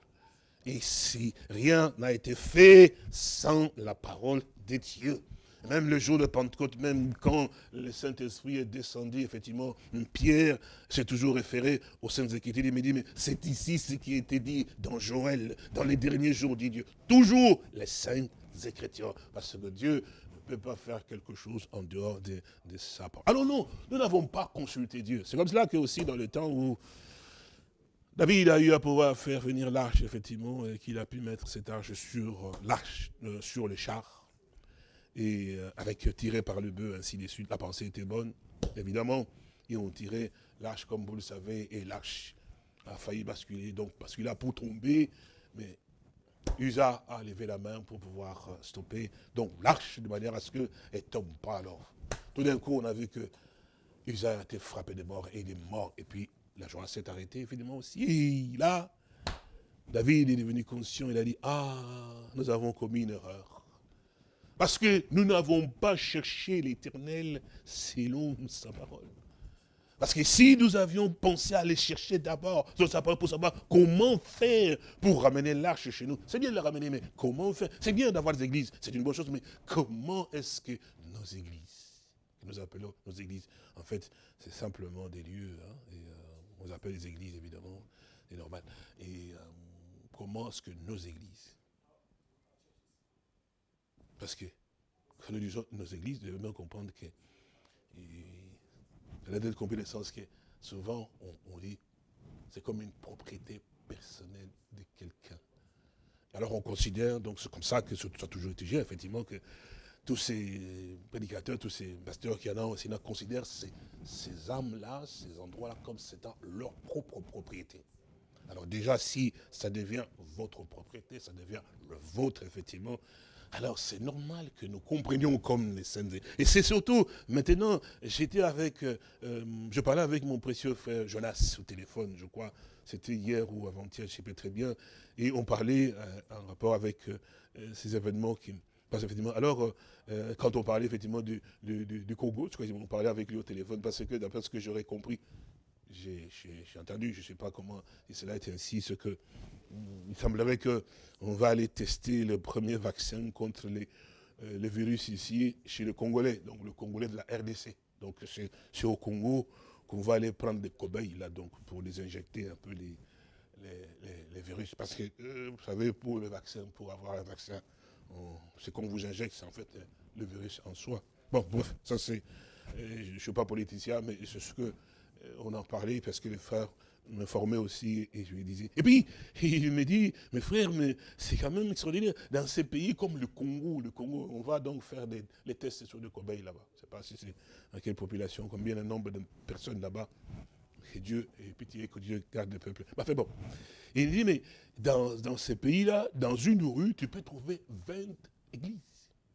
Et si rien n'a été fait sans la parole de Dieu. Même le jour de Pentecôte, même quand le Saint-Esprit est descendu, effectivement, Pierre s'est toujours référé aux Saintes Écritures. Il me dit, mais c'est ici ce qui a été dit dans Joël, dans les derniers jours, dit Dieu. Toujours les Saintes Écritures. Parce que Dieu ne peut pas faire quelque chose en dehors de sa parole. Alors non, nous n'avons pas consulté Dieu. C'est comme cela que aussi dans le temps où David a eu à pouvoir faire venir l'arche, effectivement, et qu'il a pu mettre cette arche sur l'arche, sur les chars, et avec tiré par le bœuf, ainsi de suite. La pensée était bonne, évidemment. Ils ont tiré l'arche, comme vous le savez, et l'arche a failli basculer, donc basculer pour tomber, mais Uza a levé la main pour pouvoir stopper, donc l'arche, de manière à ce qu'elle ne tombe pas. Alors, tout d'un coup, on a vu que Uza a été frappé de mort, et il est mort, et puis la joie s'est arrêtée, évidemment, aussi. Et là, David est devenu conscient, il a dit, ah, nous avons commis une erreur. Parce que nous n'avons pas cherché l'Éternel selon sa parole. Parce que si nous avions pensé à aller chercher d'abord sur sa parole pour savoir comment faire pour ramener l'arche chez nous, c'est bien de la ramener, mais comment faire? C'est bien d'avoir des églises, c'est une bonne chose, mais comment est-ce que nos églises, que nous appelons nos églises, en fait, c'est simplement des lieux, hein, et, on les appelle les églises, évidemment, c'est normal. Et comment est-ce que nos églises, parce que quand nous disons nos églises, nous devons bien comprendre que Elle a d'être compris dans le sens que souvent, on dit, c'est comme une propriété personnelle de quelqu'un. Alors on considère, donc c'est comme ça que ça a toujours été géré, effectivement, que tous ces prédicateurs, tous ces pasteurs qui en ont aussi, considèrent ces âmes-là, ces endroits-là, comme étant leur propre propriété. Alors déjà, si ça devient votre propriété, ça devient le vôtre, effectivement, alors c'est normal que nous comprenions comme les saints. Et c'est surtout, maintenant, je parlais avec mon précieux frère Jonas au téléphone, je crois, c'était hier ou avant-hier, je ne sais pas très bien, et on parlait en rapport avec ces événements qui passent effectivement. Alors, quand on parlait effectivement du Congo, je crois qu'on parlait avec lui au téléphone, parce que d'après ce que j'aurais compris, j'ai entendu, je ne sais pas comment, et cela est ainsi, ce que il semblerait qu'on va aller tester le premier vaccin contre les virus ici, chez le Congolais, donc le Congolais de la RDC. Donc c'est au Congo qu'on va aller prendre des cobayes, là, donc, pour les injecter un peu les virus. Parce que, vous savez, pour le vaccin, pour avoir un vaccin, c'est qu'on vous injecte, c'est en fait le virus en soi. Bon, bref, ça c'est, je ne suis pas politicien, mais c'est ce que on en parlait parce que les frères me formaient aussi et je lui disais. Et puis, il me dit, mes frères, mais c'est quand même extraordinaire. Dans ces pays comme le Congo, on va donc faire les tests sur des cobayes là-bas. Je ne sais pas si c'est dans quelle population, combien de nombre de personnes là-bas. Que Dieu ait pitié, que Dieu garde le peuple. Enfin bon. Et il dit, mais dans ces pays-là, dans une rue, tu peux trouver 20 églises.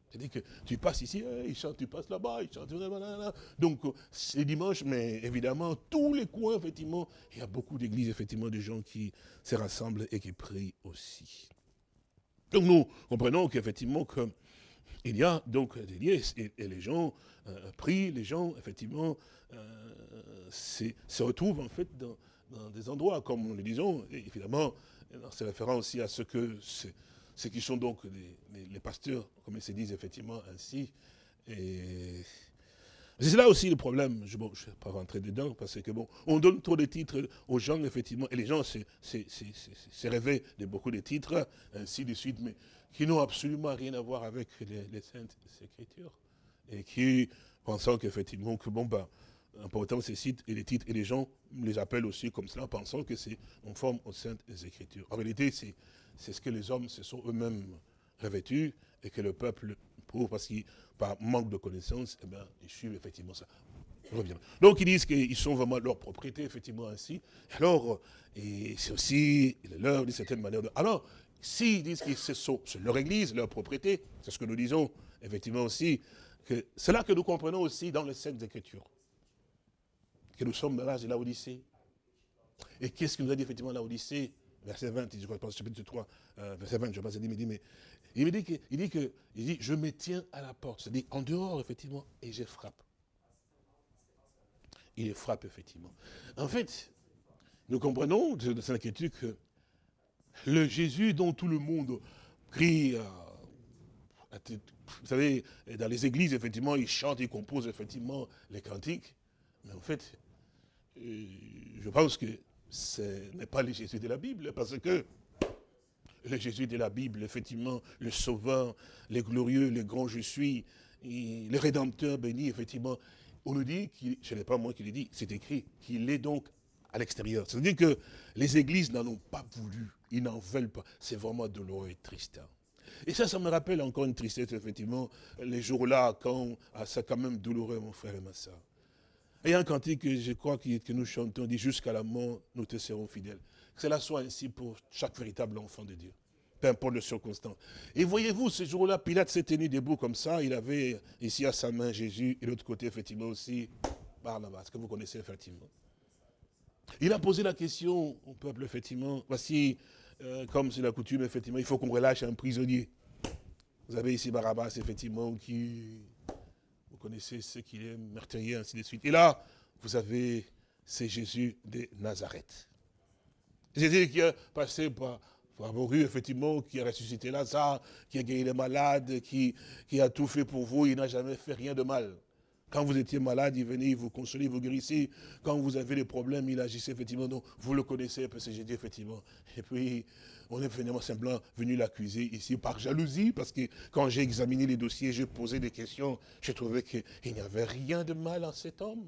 C'est-à-dire que tu passes ici, ils chantent, tu passes là-bas, ils chantent, là. Donc, c'est dimanche, mais évidemment, tous les coins, effectivement, il y a beaucoup d'églises, effectivement, de gens qui se rassemblent et qui prient aussi. Donc, nous comprenons qu'effectivement, il y a donc des liens, et les gens prient, les gens, effectivement, se retrouvent, en fait, dans des endroits, comme nous le disons, et évidemment, c'est référent aussi à ce que ceux qui sont donc les pasteurs, comme ils se disent effectivement ainsi. Et c'est là aussi le problème. Je ne vais pas rentrer dedans, parce que bon, on donne trop de titres aux gens, effectivement, et les gens se réveillent de beaucoup de titres, ainsi de suite, mais qui n'ont absolument rien à voir avec les Saintes Écritures. Et qui, pensant qu'effectivement, que bon, ben, important ces sites et les titres, et les gens les appellent aussi comme cela, pensant que c'est en forme aux Saintes Écritures. En réalité, c'est ce que les hommes se sont eux-mêmes revêtus et que le peuple prouve parce qu'ils, par manque de connaissances, eh bien, ils suivent effectivement ça. Je reviens. Donc ils disent qu'ils sont vraiment leur propriété, effectivement, ainsi. Alors, et c'est aussi leur, d'une certaine manière. Alors, s'ils disent que c'est leur église, leur propriété, c'est ce que nous disons, effectivement aussi, que c'est là que nous comprenons aussi dans les Saintes Écritures, que nous sommes dans l'âge de la Odyssée. Et qu'est-ce qu'il nous a dit effectivement la Odyssée? Verset 20, je pense, chapitre 3, verset 20, je pense, il dit, je me tiens à la porte, c'est-à-dire en dehors, effectivement, et je frappe. Il frappe, effectivement. En fait, nous comprenons de cette inquiétude que le Jésus dont tout le monde crie, vous savez, dans les églises, effectivement, ils chantent, ils composent, effectivement, les cantiques, mais en fait, je pense que ce n'est pas le Jésus de la Bible, parce que le Jésus de la Bible, effectivement, le Sauveur, le glorieux, le grand je suis, le Rédempteur béni, effectivement, on nous dit, ce n'est pas moi qui l'ai dit, c'est écrit, qu'il est donc à l'extérieur. C'est-à-dire que les églises n'en ont pas voulu, ils n'en veulent pas. C'est vraiment douloureux et triste. Et ça me rappelle encore une tristesse, effectivement, les jours-là, quand c'est quand même douloureux, mon frère et ma soeur. Et il y a un cantique que je crois que nous chantons, dit « Jusqu'à la mort, nous te serons fidèles ». Que cela soit ainsi pour chaque véritable enfant de Dieu, peu importe les circonstances. Et voyez-vous, ce jour-là, Pilate s'est tenu debout comme ça, il avait ici à sa main Jésus, et de l'autre côté, effectivement, aussi, Barnabas, que vous connaissez effectivement. Il a posé la question au peuple, effectivement, voici, comme c'est la coutume, effectivement, il faut qu'on relâche un prisonnier. Vous avez ici Barabbas, effectivement, qui... Vous connaissez ce qu'il est, meurtrier, ainsi de suite. Et là, vous avez, c'est Jésus de Nazareth. Jésus qui a passé par vos rues, effectivement, qui a ressuscité Lazare, qui a guéri les malades, qui a tout fait pour vous, il n'a jamais fait rien de mal. Quand vous étiez malade, il venait, il vous consolait, il vous guérissait. Quand vous avez des problèmes, il agissait, effectivement. Donc, vous le connaissez, parce que j'ai dit, effectivement. Et puis, on est finalement simplement venu l'accuser ici par jalousie, parce que quand j'ai examiné les dossiers, j'ai posé des questions, j'ai trouvé qu'il n'y avait rien de mal en cet homme.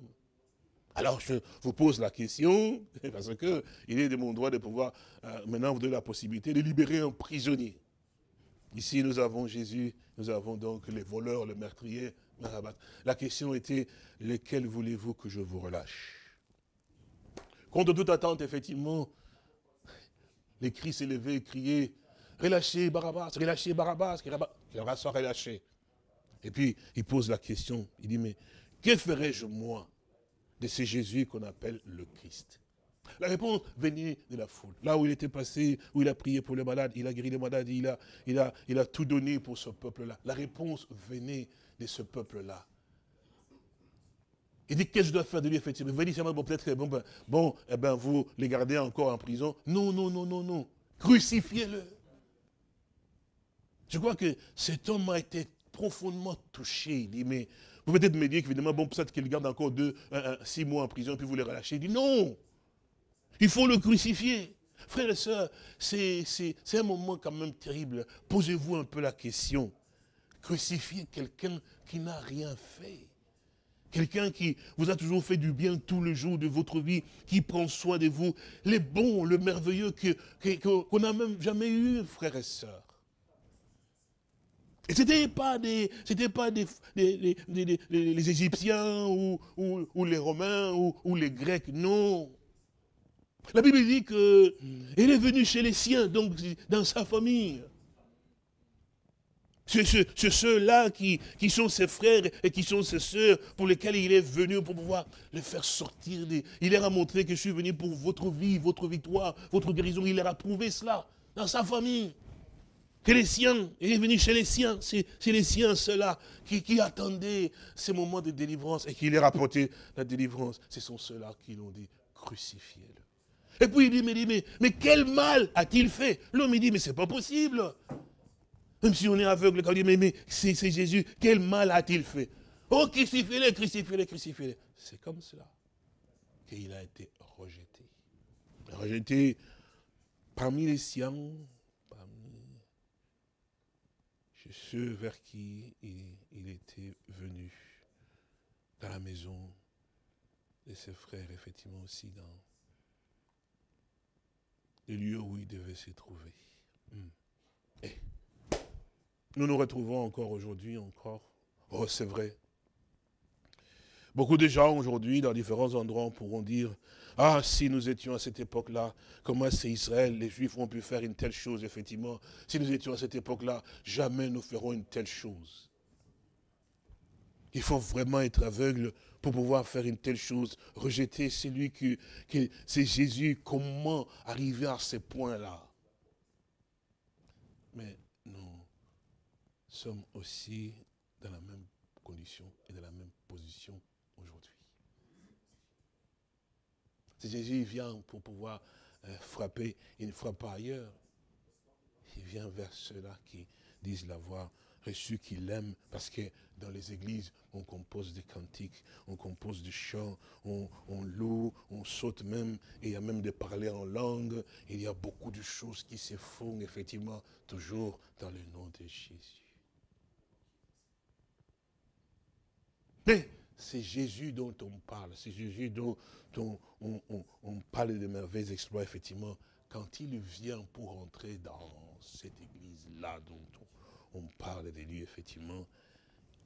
Alors je vous pose la question, parce que il est de mon droit de pouvoir, maintenant vous donner la possibilité de libérer un prisonnier. Ici nous avons Jésus, nous avons donc les voleurs, le meurtrier, Barabbas. La question était, lesquels voulez-vous que je vous relâche? Contre toute attente, effectivement, les cris s'élevaient et criaient, relâchez Barabbas, relâchez Barabbas, que Barabbas soit relâché. Et puis il pose la question, il dit, mais que ferais-je moi de ce Jésus qu'on appelle le Christ? La réponse venait de la foule. Là où il était passé, où il a prié pour les malades, il a guéri les malades, il a tout donné pour ce peuple-là. La réponse venait de ce peuple-là. Il dit, qu'est-ce que je dois faire de lui, effectivement? Il va dire, bon, peut-être, vous les gardez encore en prison. Non, non, non, non, non. Crucifiez-le. Je crois que cet homme a été profondément touché. Il dit, mais vous pouvez peut-être me dire qu'évidemment, bon, peut-être qu'il garde encore 6 mois en prison, puis vous les relâchez. Il dit, non, il faut le crucifier. Frères et sœurs, c'est un moment quand même terrible. Posez-vous un peu la question. Crucifier quelqu'un qui n'a rien fait. Quelqu'un qui vous a toujours fait du bien tous les jours de votre vie, qui prend soin de vous, les bons, le merveilleux qu'on n'a même jamais eu, frères et sœurs. Et c'était pas les Égyptiens ou les Romains ou les Grecs, non. La Bible dit qu'il est venu chez les siens, donc dans sa famille. C'est ceux-là qui sont ses frères et qui sont ses sœurs pour lesquels il est venu pour pouvoir les faire sortir. Il leur a montré que je suis venu pour votre vie, votre victoire, votre guérison. Il leur a prouvé cela dans sa famille. Que les siens, il est venu chez les siens, c'est les siens, ceux-là, qui attendaient ces moments de délivrance et qui leur apportaient la délivrance. Ce sont ceux-là qui l'ont dit, crucifiez-le. Et puis il dit, mais quel mal a-t-il fait? L'homme il dit, mais c'est pas possible. Même si on est aveugle, quand on dit, mais c'est Jésus, quel mal a-t-il fait? Oh, crucifiez-le, crucifiez-le, crucifiez-le. C'est comme cela qu'il a été rejeté. Rejeté parmi les siens, parmi ceux vers qui il était venu, dans la maison de ses frères, effectivement aussi dans les lieux où il devait se trouver. Et nous nous retrouvons encore aujourd'hui, encore. Oh, c'est vrai. Beaucoup de gens aujourd'hui, dans différents endroits, pourront dire, ah, si nous étions à cette époque-là, comment c'est Israël, les Juifs ont pu faire une telle chose, effectivement. Si nous étions à cette époque-là, jamais nous ferons une telle chose. Il faut vraiment être aveugle pour pouvoir faire une telle chose. Rejeter celui c'est Jésus. Comment arriver à ce point-là? Mais nous sommes aussi dans la même condition et dans la même position aujourd'hui. Si Jésus vient pour pouvoir frapper, il ne frappe pas ailleurs. Il vient vers ceux-là qui disent l'avoir reçu, qui l'aiment, parce que dans les églises, on compose des cantiques, on compose des chants, on loue, on saute même, et il y a même des parler en langue, il y a beaucoup de choses qui se font, effectivement, toujours dans le nom de Jésus. Mais c'est Jésus dont on parle, c'est Jésus dont on parle de merveilleux exploits, effectivement, quand il vient pour entrer dans cette église-là dont on parle de lui, effectivement,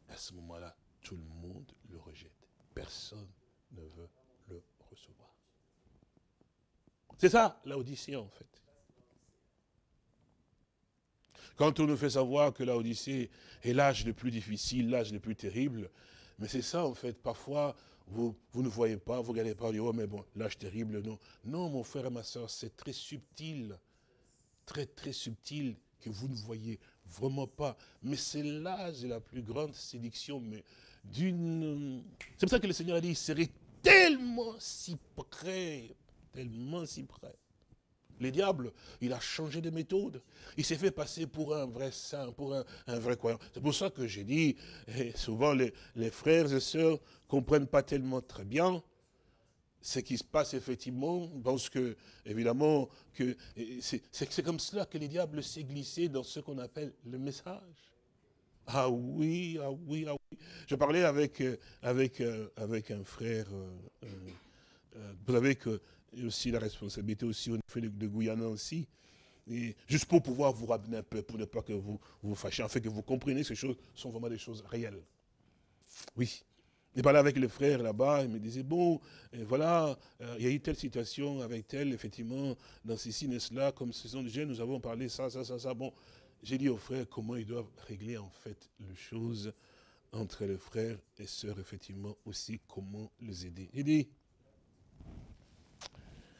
à ce moment-là, tout le monde le rejette. Personne ne veut le recevoir. C'est ça, l'Odyssée, en fait. Quand on nous fait savoir que l'Odyssée est l'âge le plus difficile, l'âge le plus terrible, mais c'est ça, en fait. Parfois, vous ne voyez pas, vous ne regardez pas, vous dites, oh, mais bon, l'âge terrible, non. Non, mon frère et ma soeur, c'est très subtil, très, très subtil, que vous ne voyez vraiment pas. Mais c'est l'âge de la plus grande séduction, mais d'une... C'est pour ça que le Seigneur a dit, il serait tellement si près, tellement si près. Le diable, il a changé de méthode. Il s'est fait passer pour un vrai saint, pour un vrai croyant. C'est pour ça que j'ai dit, et souvent les frères et sœurs ne comprennent pas tellement très bien ce qui se passe effectivement, parce que, évidemment, c'est comme cela que le diable s'est glissé dans ce qu'on appelle le message. Ah oui, ah oui, ah oui. Je parlais avec un frère, vous savez que il y a aussi la responsabilité aussi au niveau de Guyana aussi. Et juste pour pouvoir vous ramener un peu, pour ne pas que vous fâchiez, en fait que vous compreniez que ces choses sont vraiment des choses réelles. Oui. Je parlais avec le frère là-bas, il me disait, bon, voilà, il y a eu telle situation avec tel, effectivement, dans ceci, et cela, comme ce sont des jeunes, nous avons parlé ça, ça, ça, ça. Bon, j'ai dit aux frères comment ils doivent régler en fait les choses entre les frères et sœurs, effectivement, aussi comment les aider. J'ai dit,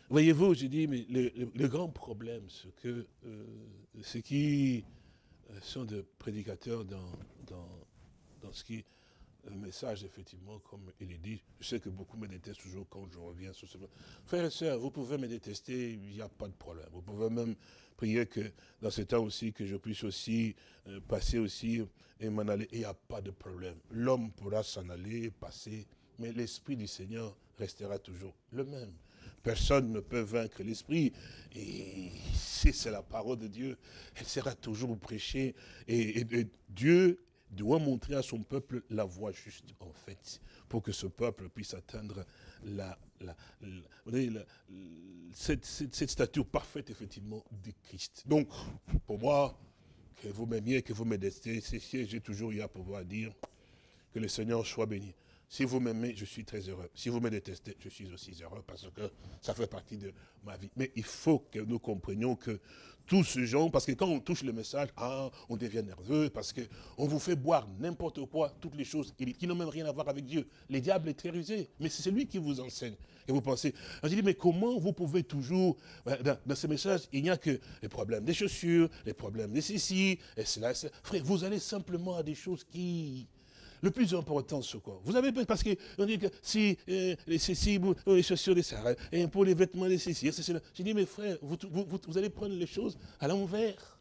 voyez-vous, j'ai dit, mais le grand problème, c'est que ceux qui sont des prédicateurs dans ce qui le message, effectivement, comme il est dit, je sais que beaucoup me détestent toujours quand je reviens sur ce point. Frères et sœurs, vous pouvez me détester, il n'y a pas de problème. Vous pouvez même prier que dans ce temps aussi, que je puisse aussi passer aussi et m'en aller. Il n'y a pas de problème. L'homme pourra s'en aller, passer, mais l'Esprit du Seigneur restera toujours le même. Personne ne peut vaincre l'Esprit. Et si c'est la parole de Dieu, elle sera toujours prêchée. Et Dieu doit montrer à son peuple la voie juste, en fait, pour que ce peuple puisse atteindre cette stature parfaite, effectivement, du Christ. Donc, pour moi, que vous m'aimiez, que vous me détestiez, j'ai toujours eu à pouvoir dire que le Seigneur soit béni. Si vous m'aimez, je suis très heureux. Si vous me détestez, je suis aussi heureux parce que ça fait partie de ma vie. Mais il faut que nous comprenions que tout ce genre, parce que quand on touche le message, on devient nerveux, parce qu'on vous fait boire n'importe quoi, toutes les choses qui n'ont même rien à voir avec Dieu. Le diable est très rusé, mais c'est lui qui vous enseigne. Et vous pensez, je dis, mais comment vous pouvez toujours, dans ce message, il n'y a que les problèmes des chaussures, les problèmes des ceci, et cela. Frère, vous allez simplement à des choses qui... Le plus important, c'est quoi? Vous avez, parce qu'on dit que si les ceci, les chaussures, les sarrêts, et pour les vêtements, les ceci, c'est cela. J'ai dit, mes frères, vous allez prendre les choses à l'envers.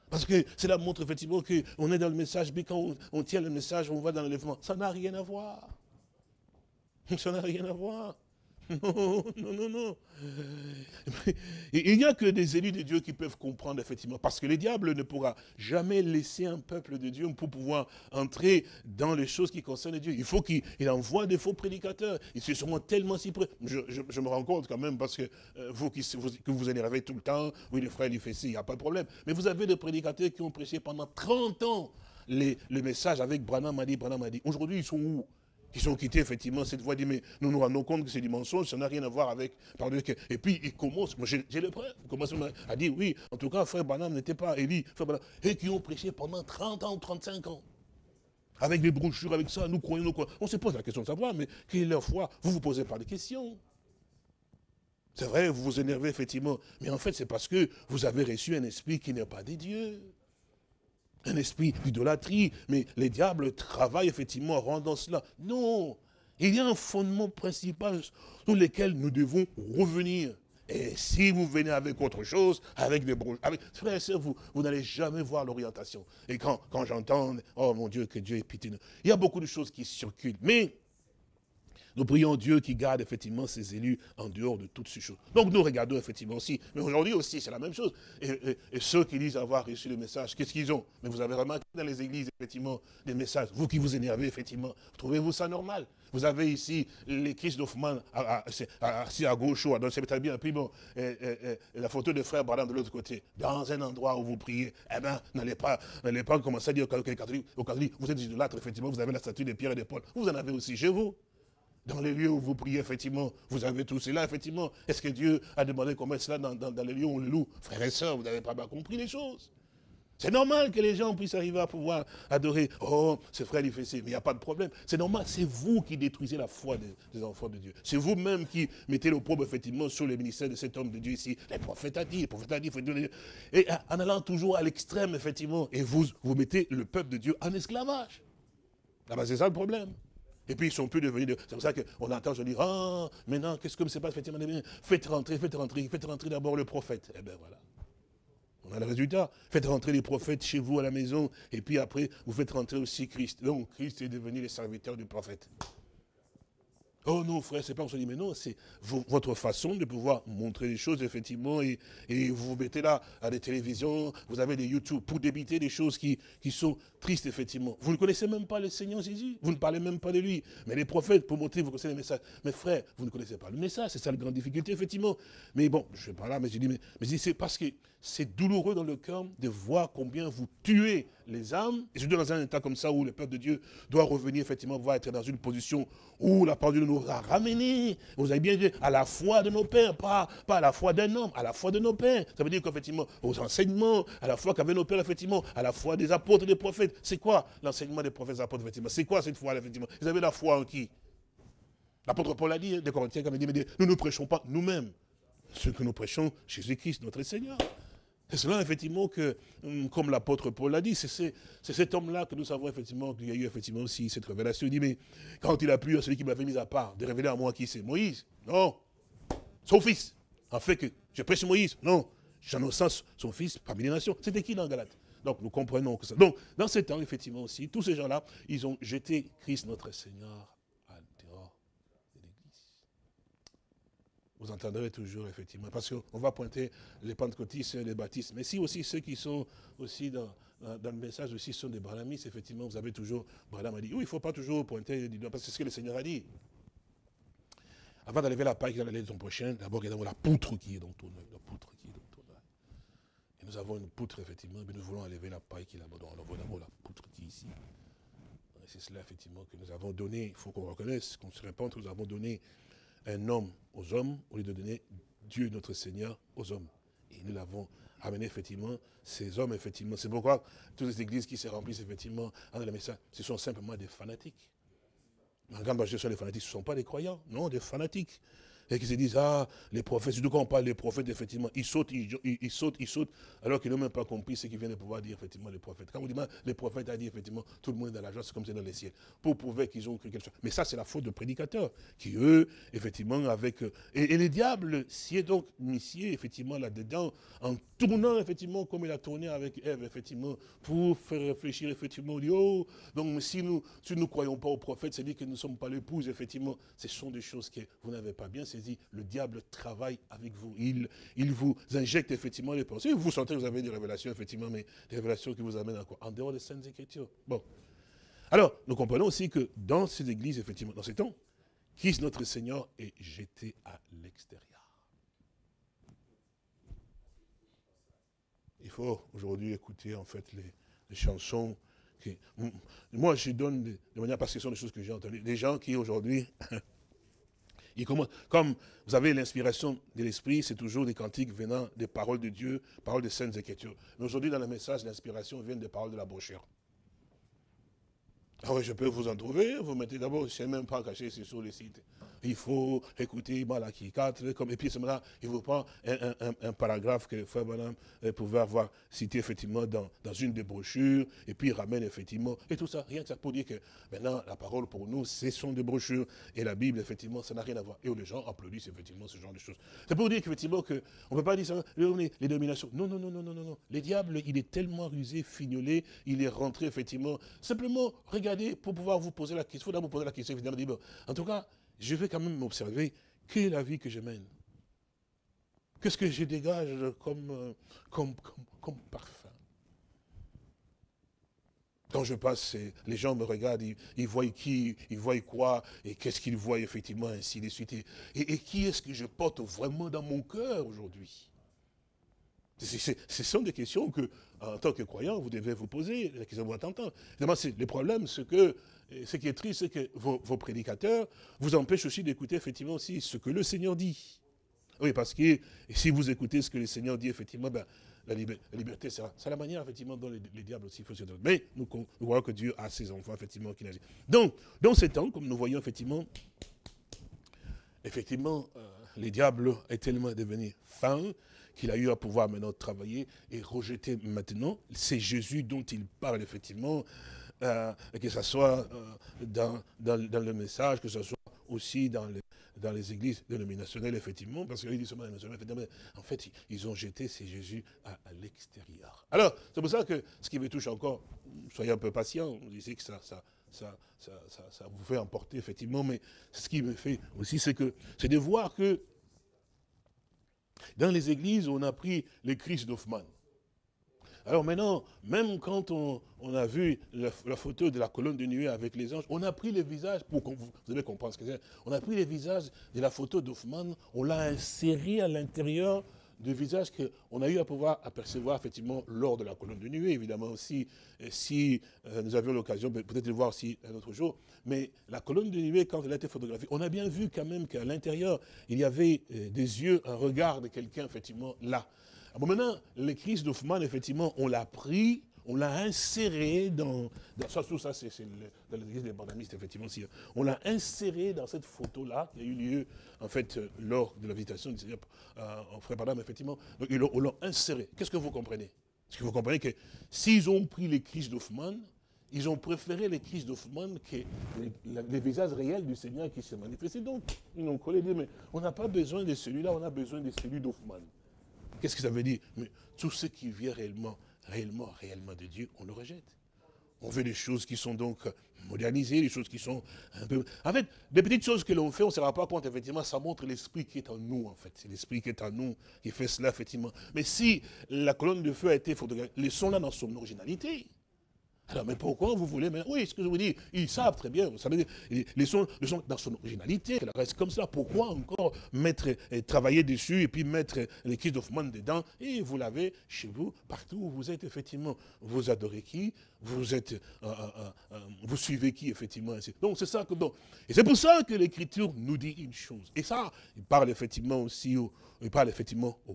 Parce que cela montre effectivement qu'on est dans le message, mais quand on tient le message, on va dans l'enlèvement. Ça n'a rien à voir. Ça n'a rien à voir. Non, non, non, non. Il n'y a que des élus de Dieu qui peuvent comprendre, effectivement, parce que le diable ne pourra jamais laisser un peuple de Dieu pour pouvoir entrer dans les choses qui concernent Dieu. Il faut qu'il envoie des faux prédicateurs. Ils se seront tellement si près. Je me rends compte quand même, parce que vous que vous énervez tout le temps, oui, le frère, il fait ci, il n'y a pas de problème. Mais vous avez des prédicateurs qui ont prêché pendant 30 ans le message avec Branham a dit, Branham a dit. Aujourd'hui, ils sont où? Qui sont quittés, effectivement, cette voie, dit, mais nous nous rendons compte que c'est du mensonge, ça n'a rien à voir avec... Et puis, il commence, moi j'ai le preuve, il commence à dire, oui, en tout cas, frère Branham n'était pas élu, et qui ont prêché pendant 30 ans, 35 ans. Avec des brochures, avec ça, nous croyons. On se pose la question de savoir, mais quelle est leur foi? Vous ne vous posez pas de questions. C'est vrai, vous vous énervez, effectivement, mais en fait, c'est parce que vous avez reçu un esprit qui n'est pas de Dieu. Un esprit d'idolâtrie, mais les diables travaillent effectivement en rendant cela. Non, il y a un fondement principal sur lequel nous devons revenir. Et si vous venez avec autre chose, avec des broches, frères et sœurs, vous n'allez jamais voir l'orientation. Et quand j'entends, oh mon Dieu, que Dieu est pitié, il y a beaucoup de choses qui circulent. Mais nous prions Dieu qui garde effectivement ses élus en dehors de toutes ces choses. Donc nous regardons effectivement aussi. Mais aujourd'hui aussi, c'est la même chose. Et ceux qui disent avoir reçu le message, qu'est-ce qu'ils ont? Mais vous avez remarqué dans les églises, effectivement, des messages. Vous qui vous énervez, effectivement, trouvez-vous ça normal? Vous avez ici les Christ Hoffman assis à gauche ou à droite, c'est très bien. Puis bon, la photo de frère Branham de l'autre côté. Dans un endroit où vous priez, eh bien, n'allez pas commencer à dire aux catholiques, vous êtes idolâtres, effectivement, vous avez la statue de Pierre et de Paul. Vous en avez aussi chez vous. Dans les lieux où vous priez, effectivement, vous avez tout cela, effectivement. Est-ce que Dieu a demandé qu'on mette cela dans les lieux où on le loue? Frères et sœurs, vous n'avez pas bien compris les choses. C'est normal que les gens puissent arriver à pouvoir adorer. Oh, ce frère, il fait ça, mais il n'y a pas de problème. C'est normal, c'est vous qui détruisez la foi des enfants de Dieu. C'est vous-même qui mettez l'opprobre, effectivement, sur le ministère de cet homme de Dieu ici. Les prophètes a dit, il faut dire. Et en allant toujours à l'extrême, effectivement, et vous mettez le peuple de Dieu en esclavage. Ah ben, c'est ça le problème. Et puis ils sont plus devenus... C'est pour ça qu'on entend, je dis, maintenant, qu'est-ce que c'est pas effectivement... Faites rentrer d'abord le prophète. Eh bien voilà. On a le résultat. Faites rentrer les prophètes chez vous à la maison, et puis après, vous faites rentrer aussi Christ. Donc Christ est devenu le serviteur du prophète. Oh non, frère, c'est pas on se dit, mais non, c'est votre façon de pouvoir montrer les choses, effectivement, et vous vous mettez là à des télévisions, vous avez des YouTube pour débiter des choses qui sont tristes, effectivement. Vous ne connaissez même pas le Seigneur Jésus, vous ne parlez même pas de lui. Mais les prophètes, pour montrer, vous connaissez les messages. Mais frère, vous ne connaissez pas le message, c'est ça la grande difficulté, effectivement. Mais bon, je ne vais pas là, mais je dis, mais c'est parce que c'est douloureux dans le cœur de voir combien vous tuez les âmes, et surtout dans un état comme ça où le peuple de Dieu doit revenir, effectivement, va être dans une position où la parole de Dieu nous a ramenés, vous avez bien dit, à la foi de nos pères, pas à la foi d'un homme, à la foi de nos pères. Ça veut dire qu'effectivement, aux enseignements, à la foi qu'avaient nos pères, effectivement, à la foi des apôtres et des prophètes. C'est quoi l'enseignement des prophètes et des apôtres, effectivement? C'est quoi cette foi, effectivement? Ils avaient la foi en qui? L'apôtre Paul a dit, des Corinthiens, comme il dit, mais nous ne prêchons pas nous-mêmes. Ce que nous prêchons, Jésus-Christ, notre Seigneur. C'est cela, effectivement, que, comme l'apôtre Paul l'a dit, c'est cet homme-là que nous savons, effectivement, qu'il y a eu, effectivement, aussi cette révélation. Il dit, mais quand il a plu à celui qui m'avait mis à part, de révéler à moi qui c'est Moïse. Non, son fils. En fait, que je prêche Moïse. Non, j'en ai sens son fils parmi les nations. C'était qui dans Galate? Donc, nous comprenons que ça. Donc, dans ces temps, effectivement, aussi, tous ces gens-là, ils ont jeté Christ, notre Seigneur, à dehors de l'Église. Vous entendrez toujours, effectivement, parce qu'on va pointer les pentecôtistes et les baptistes, mais si aussi ceux qui sont aussi dans le message aussi sont des branhamistes, effectivement, vous avez toujours, Branham a dit, oui, il ne faut pas toujours pointer du doigt, parce que c'est ce que le Seigneur a dit. Avant d'enlever la paille qui est dans l'œil de ton prochain, d'abord regardons la poutre qui est dans ton œil, la poutre qui est dans ton œil. Et nous avons une poutre, effectivement, mais nous voulons enlever la paille qui est là-bas, donc nous avons d'abord la poutre qui est ici. C'est cela, effectivement, que nous avons donné, il faut qu'on reconnaisse, qu'on se répande, nous avons donné un homme aux hommes, au lieu de donner Dieu notre Seigneur aux hommes. Et nous l'avons amené, effectivement, ces hommes, effectivement. C'est pourquoi toutes les églises qui se remplissent, effectivement, dans le message, ce sont simplement des fanatiques. En grande majorité, les fanatiques, ce ne sont pas des croyants, non, des fanatiques. Et qui se disent, ah, les prophètes, surtout quand on parle des prophètes, effectivement, ils sautent, alors qu'ils n'ont même pas compris ce qu'ils viennent de pouvoir dire, effectivement, les prophètes. Quand on dit, les prophètes a dit, effectivement, tout le monde est dans la joie, c'est comme c'est dans les ciels, pour prouver qu'ils ont cru quelque chose. Mais ça, c'est la faute de prédicateurs, qui eux, effectivement, avec... Et les diables s'y est donc initié, effectivement, là-dedans, en tournant, effectivement, comme il a tourné avec Ève, effectivement, pour faire réfléchir, effectivement, on dit, oh, donc si nous ne croyons pas aux prophètes, c'est-à-dire que nous ne sommes pas l'épouse, effectivement, ce sont des choses que vous n'avez pas bien saisi. Le diable travaille avec vous. Il vous injecte effectivement les pensées. Vous sentez que vous avez des révélations, effectivement, mais des révélations qui vous amènent à quoi? En dehors des Saintes Écritures. Bon. Alors, nous comprenons aussi que dans ces églises, effectivement, dans ces temps, Christ notre Seigneur est jeté à l'extérieur. Il faut aujourd'hui écouter, en fait, les chansons. Moi, je donne de manière, parce que ce sont des choses que j'ai entendues. Des gens qui, aujourd'hui... Comme vous avez l'inspiration de l'esprit, c'est toujours des cantiques venant des paroles de Dieu, paroles des Saintes Écritures. Mais aujourd'hui, dans le message, l'inspiration vient des paroles de la brochure. Ah oui, je peux vous en trouver, vous mettez d'abord, je ne sais même pas cacher, c'est sur le site. Il faut écouter Malachie 4, et puis ce moment-là, il vous prend un paragraphe que Frère Branham pouvait avoir cité effectivement dans une des brochures, et puis il ramène effectivement, et tout ça, rien que ça pour dire que maintenant, la parole pour nous, ce sont des brochures, et la Bible, effectivement, ça n'a rien à voir. Et où les gens applaudissent effectivement ce genre de choses. C'est pour dire qu'effectivement, on ne peut pas dire ça, les dominations. Non, non, non, non, non, non, non. Les diables, il est tellement rusé, fignolé, il est rentré effectivement. Simplement, regardez, pour pouvoir vous poser la question, il faut d'abord vous poser la question, évidemment, dire, bon, en tout cas, je vais quand même m'observer quelle est la vie que je mène. Qu'est-ce que je dégage comme parfum. Quand je passe, les gens me regardent, ils voient qui, ils voient quoi, et qu'est-ce qu'ils voient effectivement, ainsi de suite. Et qui est-ce que je porte vraiment dans mon cœur aujourd'hui? Ce sont des questions que, en tant que croyant, vous devez vous poser, la question vous entendre. Évidemment, le problème, c'est que, ce qui est triste, c'est que vos prédicateurs vous empêchent aussi d'écouter effectivement aussi ce que le Seigneur dit. Oui, parce que si vous écoutez ce que le Seigneur dit, effectivement, ben, la liberté, c'est la manière, effectivement, dont les diables aussi font. Mais nous voyons que Dieu a ses enfants, effectivement, qui n'agissent. Donc, dans ces temps, comme nous voyons, effectivement, les diables est tellement devenu fins qu'il a eu à pouvoir maintenant travailler et rejeter maintenant. C'est Jésus dont il parle, effectivement, que ce soit dans le message, que ce soit aussi dans les églises dénominationnelles, effectivement, parce qu'il dit seulement en fait, ils ont jeté ces Jésus à l'extérieur. Alors, c'est pour ça que ce qui me touche encore, soyez un peu patient, on disait que ça ça vous fait emporter, effectivement, mais ce qui me fait aussi, c'est de voir que dans les églises, on a pris les Christ d'Hoffmann. Alors maintenant, même quand on a vu la photo de la colonne de nuée avec les anges, on a pris les visages, pour que vous devez comprendre ce que c'est, on a pris les visages de la photo d'Hoffmann, on l'a inséré à l'intérieur du visage qu'on a eu à pouvoir apercevoir effectivement lors de la colonne de nuée, évidemment aussi, si nous avions l'occasion peut-être de le voir aussi un autre jour, mais la colonne de nuée, quand elle a été photographiée, on a bien vu quand même qu'à l'intérieur, il y avait des yeux, un regard de quelqu'un effectivement là. Bon, maintenant, le Christ d'Hoffmann, effectivement, on l'a pris, on l'a inséré dans tout ça, c'est dans l'église des Barnamistes, effectivement, aussi. On l'a inséré dans cette photo-là, qui a eu lieu, en fait, lors de la visitation du Seigneur en frère Barnam, effectivement. Donc, on l'a inséré. Qu'est-ce que vous comprenez? Est-ce que vous comprenez que s'ils ont pris les Christ d'Hoffmann, ils ont préféré les Christ d'Hoffmann que les visages réels du Seigneur qui se manifestaient. Donc, ils ont collé, mais on n'a pas besoin de celui-là, on a besoin de celui d'Hoffmann. Qu'est-ce que ça veut dire? Mais tout ce qui vient réellement de Dieu, on le rejette. On veut des choses qui sont donc modernisées, des choses qui sont un peu... En fait, des petites choses que l'on fait, on ne se rend pas compte, effectivement, ça montre l'esprit qui est en nous, en fait. C'est l'esprit qui est en nous qui fait cela, effectivement. Mais si la colonne de feu a été photographiée, laissons-la dans son originalité. Alors, mais pourquoi vous voulez... Mais oui, ce que je vous dis, ils savent très bien, vous savez, les sons dans son originalité, qu'elle reste comme ça. Pourquoi encore travailler dessus et puis mettre les Christ d'Hoffmann dedans? Et vous l'avez chez vous, partout où vous êtes, effectivement. Vous adorez qui? Vous êtes, vous suivez qui, effectivement? Donc, c'est ça que... Donc, et c'est pour ça que l'Écriture nous dit une chose. Et ça, il parle effectivement aussi aux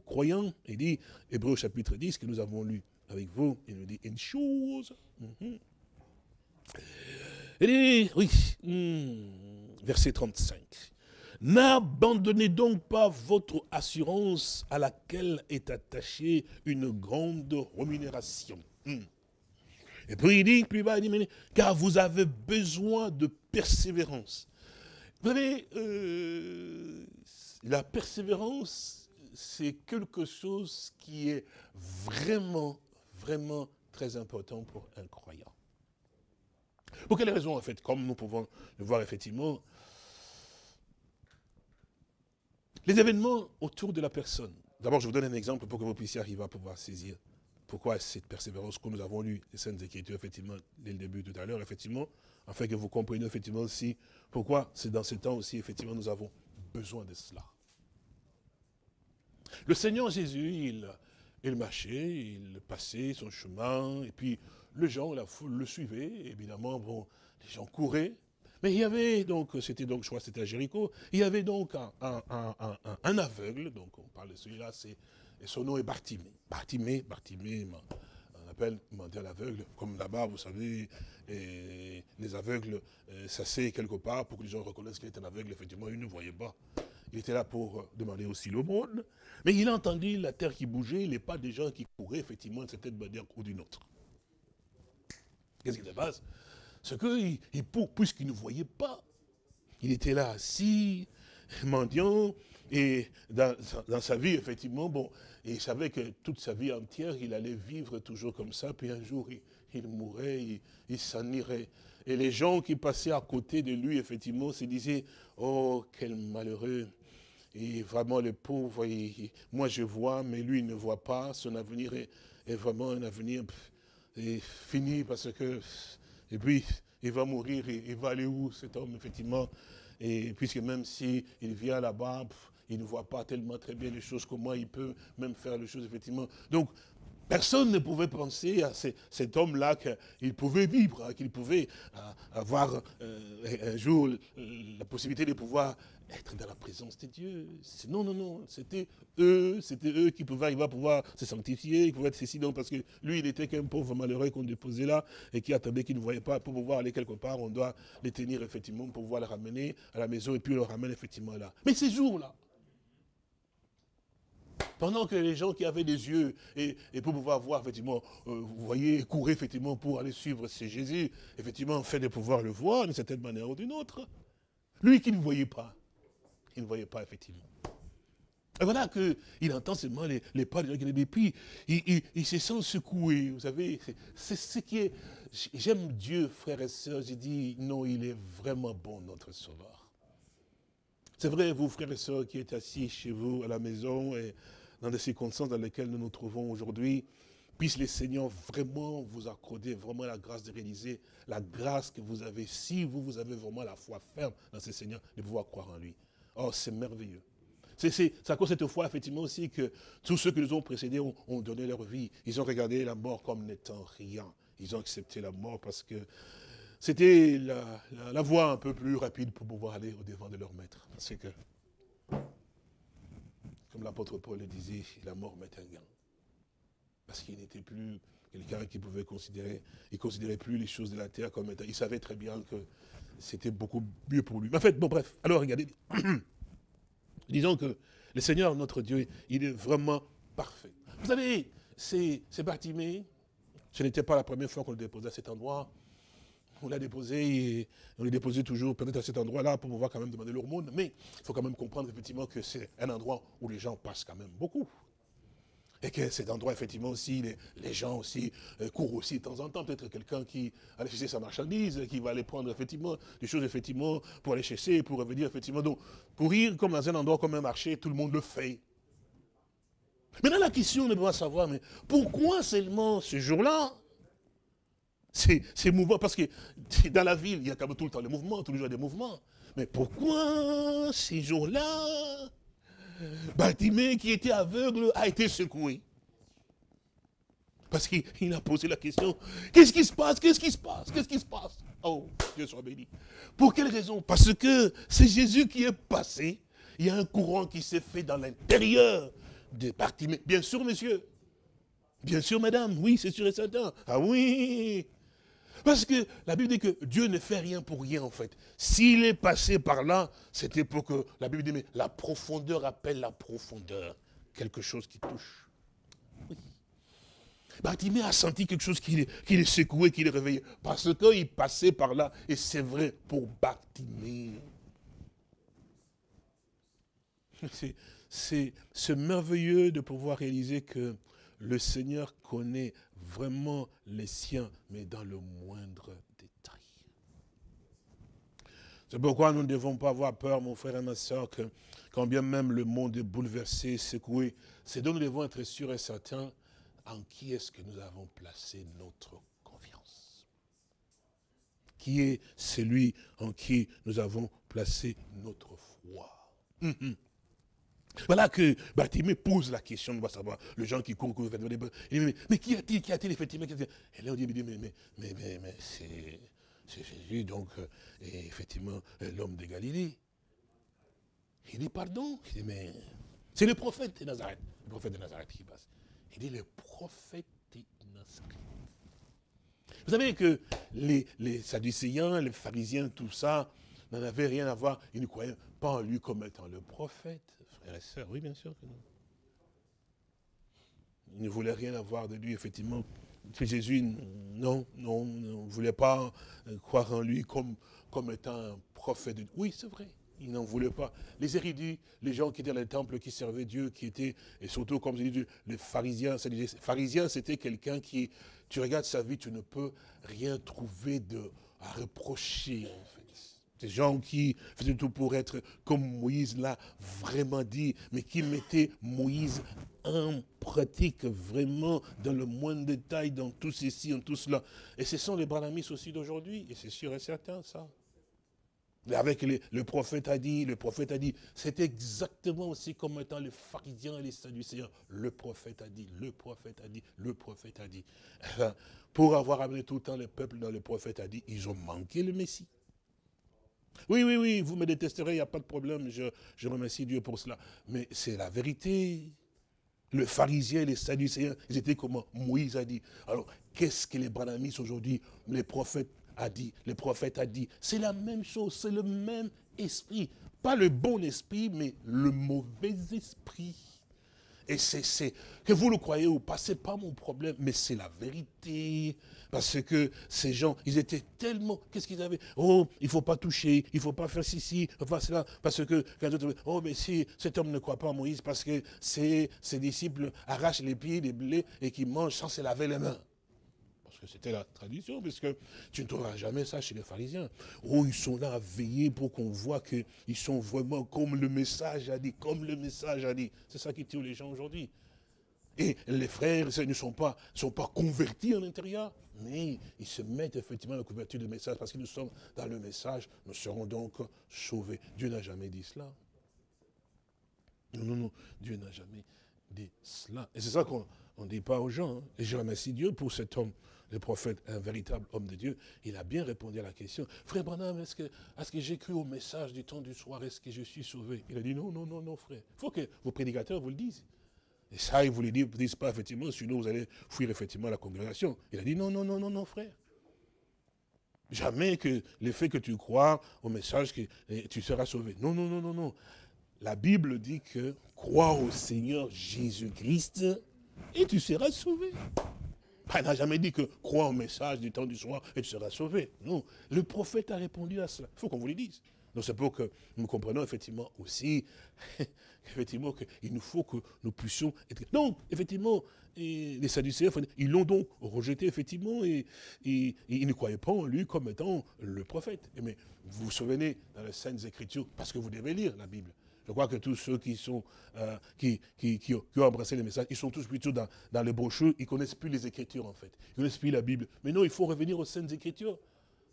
croyants. Il dit, Hébreux chapitre 10, que nous avons lu avec vous, il nous dit une chose. Il dit, oui, verset 35. N'abandonnez donc pas votre assurance à laquelle est attachée une grande rémunération. Et puis il dit, car vous avez besoin de persévérance. Vous savez, la persévérance, c'est quelque chose qui est vraiment très important pour un croyant. Pour quelle raison, en fait? Comme nous pouvons le voir, effectivement, les événements autour de la personne. D'abord, je vous donne un exemple pour que vous puissiez arriver à pouvoir saisir pourquoi cette persévérance que nous avons lue, les Saintes Écritures, effectivement, dès le début tout à l'heure, effectivement, afin que vous compreniez, effectivement, aussi pourquoi c'est dans ce temps aussi, effectivement, nous avons besoin de cela. Le Seigneur Jésus, il marchait, il passait son chemin, et puis les gens, la foule le suivait, évidemment, bon, les gens couraient. Mais il y avait donc, c'était donc, je crois que c'était à Jéricho, il y avait donc un aveugle, donc on parle de celui-là, et son nom est Bartimée. Bartimée, on appelle mendiant l'aveugle, comme là-bas, vous savez, les aveugles s'asseyaient quelque part pour que les gens reconnaissent qu'il était un aveugle, effectivement, il ne voyait pas. Il était là pour demander aussi l'aumône. Mais il a entendu la terre qui bougeait, les pas des gens qui couraient, effectivement, de cette manière ou d'une autre. Qu'est-ce qui se passe? C'est que, puisqu'il ne voyait pas, il était là assis, mendiant, et dans sa vie, effectivement, bon, il savait que toute sa vie entière, il allait vivre toujours comme ça, puis un jour, il mourrait, il s'en irait. Et les gens qui passaient à côté de lui, effectivement, se disaient, oh, quel malheureux. Et vraiment, le pauvre, moi je vois, mais lui il ne voit pas. Son avenir est vraiment un avenir fini parce que, et puis, il va mourir, il va aller où cet homme, effectivement? Et puisque même s'il vient là-bas, il ne voit pas tellement très bien les choses, comment il peut même faire les choses, effectivement. Donc, personne ne pouvait penser à cet homme-là qu'il pouvait vivre, qu'il pouvait avoir un jour la possibilité de pouvoir être dans la présence de Dieu. Non, c'était eux qui pouvaient arriver à pouvoir se sanctifier, qui pouvaient être ceci, donc parce que lui, il était qu'un pauvre malheureux qu'on déposait là et qui attendait, qu'il ne voyait pas. Pour pouvoir aller quelque part, on doit les tenir effectivement pour pouvoir les ramener à la maison et puis le ramener effectivement là. Mais ces jours-là, pendant que les gens qui avaient des yeux et pour pouvoir voir, effectivement, vous voyez, courir effectivement pour aller suivre ce Jésus, effectivement, fait de pouvoir le voir d'une certaine manière ou d'une autre. Lui qui ne voyait pas, il ne voyait pas, effectivement. Et voilà qu'il entend seulement les pas des gens qui et puis il se sent secoué. Vous savez, c'est ce qui est... J'aime Dieu, frères et sœurs, j'ai dit, non, il est vraiment bon, notre Sauveur. C'est vrai, vous, frères et sœurs, qui êtes assis chez vous à la maison, et dans les circonstances dans lesquelles nous nous trouvons aujourd'hui, puisse le Seigneur vraiment vous accorder vraiment la grâce de réaliser la grâce que vous avez, si vous avez vraiment la foi ferme dans ce Seigneur, de pouvoir croire en lui. Oh, c'est merveilleux. C'est à cause de cette foi, effectivement, aussi, que tous ceux qui nous ont précédés ont donné leur vie. Ils ont regardé la mort comme n'étant rien. Ils ont accepté la mort parce que c'était la voie un peu plus rapide pour pouvoir aller au-devant de leur maître. Parce que, comme l'apôtre Paul le disait, la mort met un gain. Parce qu'il n'était plus quelqu'un qui pouvait considérer, il ne considérait plus les choses de la terre comme étant. Il savait très bien que c'était beaucoup mieux pour lui. Mais en fait, bon bref, alors regardez, disons que le Seigneur, notre Dieu, il est vraiment parfait. Vous savez, c'est Bartimée, ce n'était pas la première fois qu'on le déposait à cet endroit. On l'a déposé, et on l'a déposé toujours peut-être à cet endroit-là pour pouvoir quand même demander l'aumône. Mais il faut quand même comprendre effectivement que c'est un endroit où les gens passent quand même beaucoup. Et que cet endroit, effectivement, aussi, les gens aussi courent aussi de temps en temps. Peut-être quelqu'un qui allait chercher sa marchandise, qui va aller prendre, effectivement, des choses, effectivement, pour aller chercher, pour revenir, effectivement. Donc, courir comme dans un endroit, comme un marché, tout le monde le fait. Maintenant, la question, on doit savoir, mais pourquoi seulement ce jour-là, c'est mouvement? Parce que dans la ville, il y a quand même tout le temps les mouvements, tous les jours des mouvements. Mais pourquoi ces jours-là, Bartimée, qui était aveugle, a été secoué? Parce qu'il a posé la question, qu'est-ce qui se passe? Qu'est-ce qui se passe? Qu'est-ce qui se passe? Oh, Dieu soit béni. Pour quelle raison? Parce que c'est Jésus qui est passé. Il y a un courant qui s'est fait dans l'intérieur de Bartimée. Bien sûr, monsieur. Bien sûr, madame. Oui, c'est sûr et certain. Ah oui. Parce que la Bible dit que Dieu ne fait rien pour rien, en fait. S'il est passé par là, c'était pour que, la Bible dit, mais la profondeur appelle la profondeur. Quelque chose qui touche. Oui. Bartimée a senti quelque chose qui le secouait, qui le réveillait. Parce qu'il passait par là, et c'est vrai pour Bartimée. C'est merveilleux de pouvoir réaliser que le Seigneur connaît vraiment les siens, mais dans le moindre détail. C'est pourquoi nous ne devons pas avoir peur, mon frère et ma soeur, que quand bien même le monde est bouleversé, secoué, c'est donc nous devons être sûrs et certains en qui est-ce que nous avons placé notre confiance. Qui est celui en qui nous avons placé notre foi. Voilà que Bartimée pose la question, on va savoir, les gens qui courent, mais qui a-t-il effectivement? Et là on dit, mais c'est Jésus, donc, et effectivement, l'homme de Galilée. Il dit, pardon? Il dit, mais c'est le prophète de Nazareth. Le prophète de Nazareth qui passe. Il dit, le prophète de Nazareth. Vous savez que les Sadducéens, les pharisiens, tout ça, n'en avaient rien à voir. Ils ne croyaient pas en lui comme étant le prophète. Frères et sœurs, oui, bien sûr que non. Ils ne voulaient rien avoir de lui, effectivement. Jésus, non, ne voulait pas croire en lui comme étant un prophète. Oui, c'est vrai, ils n'en voulaient pas. Les érudits, les gens qui étaient dans les temples, qui servaient Dieu, qui étaient, et surtout, comme je dis, les pharisiens, c'était quelqu'un qui, tu regardes sa vie, tu ne peux rien trouver à reprocher, en fait. Des gens qui faisaient tout pour être comme Moïse l'a vraiment dit, mais qui mettaient Moïse en pratique vraiment dans le moindre détail, dans tout ceci, dans tout cela. Et ce sont les branhamistes aussi d'aujourd'hui, et c'est sûr et certain ça. Avec le prophète a dit, c'est exactement aussi comme étant les pharisiens et les sadducéens. Le prophète a dit, le prophète a dit, le prophète a dit. Pour avoir amené tout le temps le peuple dans le prophète a dit, ils ont manqué le Messie. Oui, vous me détesterez, il n'y a pas de problème, je remercie Dieu pour cela. Mais c'est la vérité. Le pharisien et les sadducéens, ils étaient comme Moïse a dit. Alors, qu'est-ce que les branhamistes aujourd'hui, les prophètes a dit, c'est la même chose, c'est le même esprit. Pas le bon esprit, mais le mauvais esprit. Et c'est que vous le croyez ou pas, c'est pas mon problème, mais c'est la vérité. Parce que ces gens, ils étaient tellement, qu'est-ce qu'ils avaient? Oh, il ne faut pas toucher, il ne faut pas faire ceci, il faut pas cela. Parce que, quand d'autres, oh, mais si cet homme ne croit pas en Moïse, parce que ses disciples arrachent les pieds, les blés, et qu'ils mangent sans se laver les mains. Parce que c'était la tradition, parce que tu ne trouveras jamais ça chez les pharisiens. Oh, ils sont là à veiller pour qu'on voit qu'ils sont vraiment comme le message a dit, comme le message a dit. C'est ça qui tue les gens aujourd'hui. Et les frères ne sont pas convertis en l'intérieur, mais ils se mettent effectivement à la couverture du message, parce que nous sommes dans le message, nous serons donc sauvés. Dieu n'a jamais dit cela. Non, non, non, Dieu n'a jamais dit cela. Et c'est ça qu'on ne dit pas aux gens. Hein. Et je remercie Dieu pour cet homme, le prophète, un véritable homme de Dieu. Il a bien répondu à la question. Frère Branham, est-ce que j'ai cru au message du temps du soir? Est-ce que je suis sauvé? Il a dit non, non, non, non, frère. Il faut que vos prédicateurs vous le disent. Et ça, ils ne vous le disent pas, effectivement, sinon vous allez fuir, effectivement, la congrégation. Il a dit non, non, non, non, non, frère. Jamais que le fait que tu crois au message que tu seras sauvé. Non, non, non, non, non. La Bible dit que crois au Seigneur Jésus-Christ et tu seras sauvé. Elle n'a jamais dit que crois au message du temps du soir et tu seras sauvé. Non, le prophète a répondu à cela. Il faut qu'on vous le dise. Donc c'est pour que nous comprenions effectivement aussi, effectivement, qu'il nous faut que nous puissions être... Donc, effectivement, les Sadducéens, ils l'ont donc rejeté, effectivement, et ils ne croyaient pas en lui comme étant le prophète. Mais vous vous souvenez, dans les Saintes Écritures, parce que vous devez lire la Bible, je crois que tous ceux qui ont embrassé les messages, ils sont tous plutôt dans les brochures, ils ne connaissent plus les Écritures, en fait. Ils ne connaissent plus la Bible. Mais non, il faut revenir aux Saintes Écritures.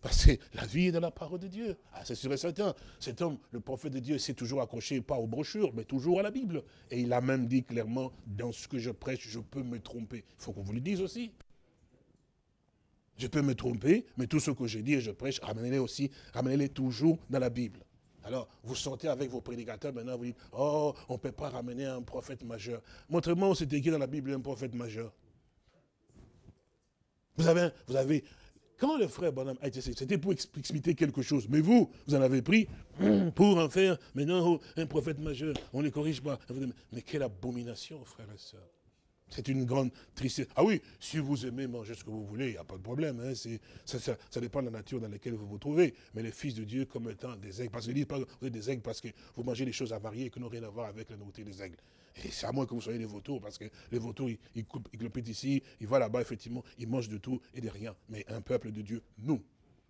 Parce que la vie est dans la parole de Dieu. Ah, c'est sûr et certain. Cet homme, le prophète de Dieu, s'est toujours accroché, pas aux brochures, mais toujours à la Bible. Et il a même dit clairement, dans ce que je prêche, je peux me tromper. Il faut qu'on vous le dise aussi. Je peux me tromper, mais tout ce que je dis et je prêche, ramenez-les toujours dans la Bible. Alors, vous sortez avec vos prédicateurs, maintenant vous dites, oh, on ne peut pas ramener un prophète majeur. Montrez-moi où c'était écrit dans la Bible un prophète majeur. Vous avez quand le frère Branham a été, c'était pour expliquer quelque chose. Mais vous en avez pris pour en faire, maintenant, un prophète majeur, on ne les corrige pas. Mais quelle abomination, frères et sœurs. C'est une grande tristesse. Ah oui, si vous aimez manger ce que vous voulez, il n'y a pas de problème. Hein, ça dépend de la nature dans laquelle vous vous trouvez. Mais les fils de Dieu comme étant des aigles, parce qu'ils disent pas que vous êtes des aigles parce que vous mangez des choses avariées qui n'ont rien à voir avec la nourriture des aigles. Et c'est à moins que vous soyez des vautours, parce que les vautours, ils clopitent ici, ils vont là-bas, effectivement, ils mangent de tout et de rien. Mais un peuple de Dieu, non.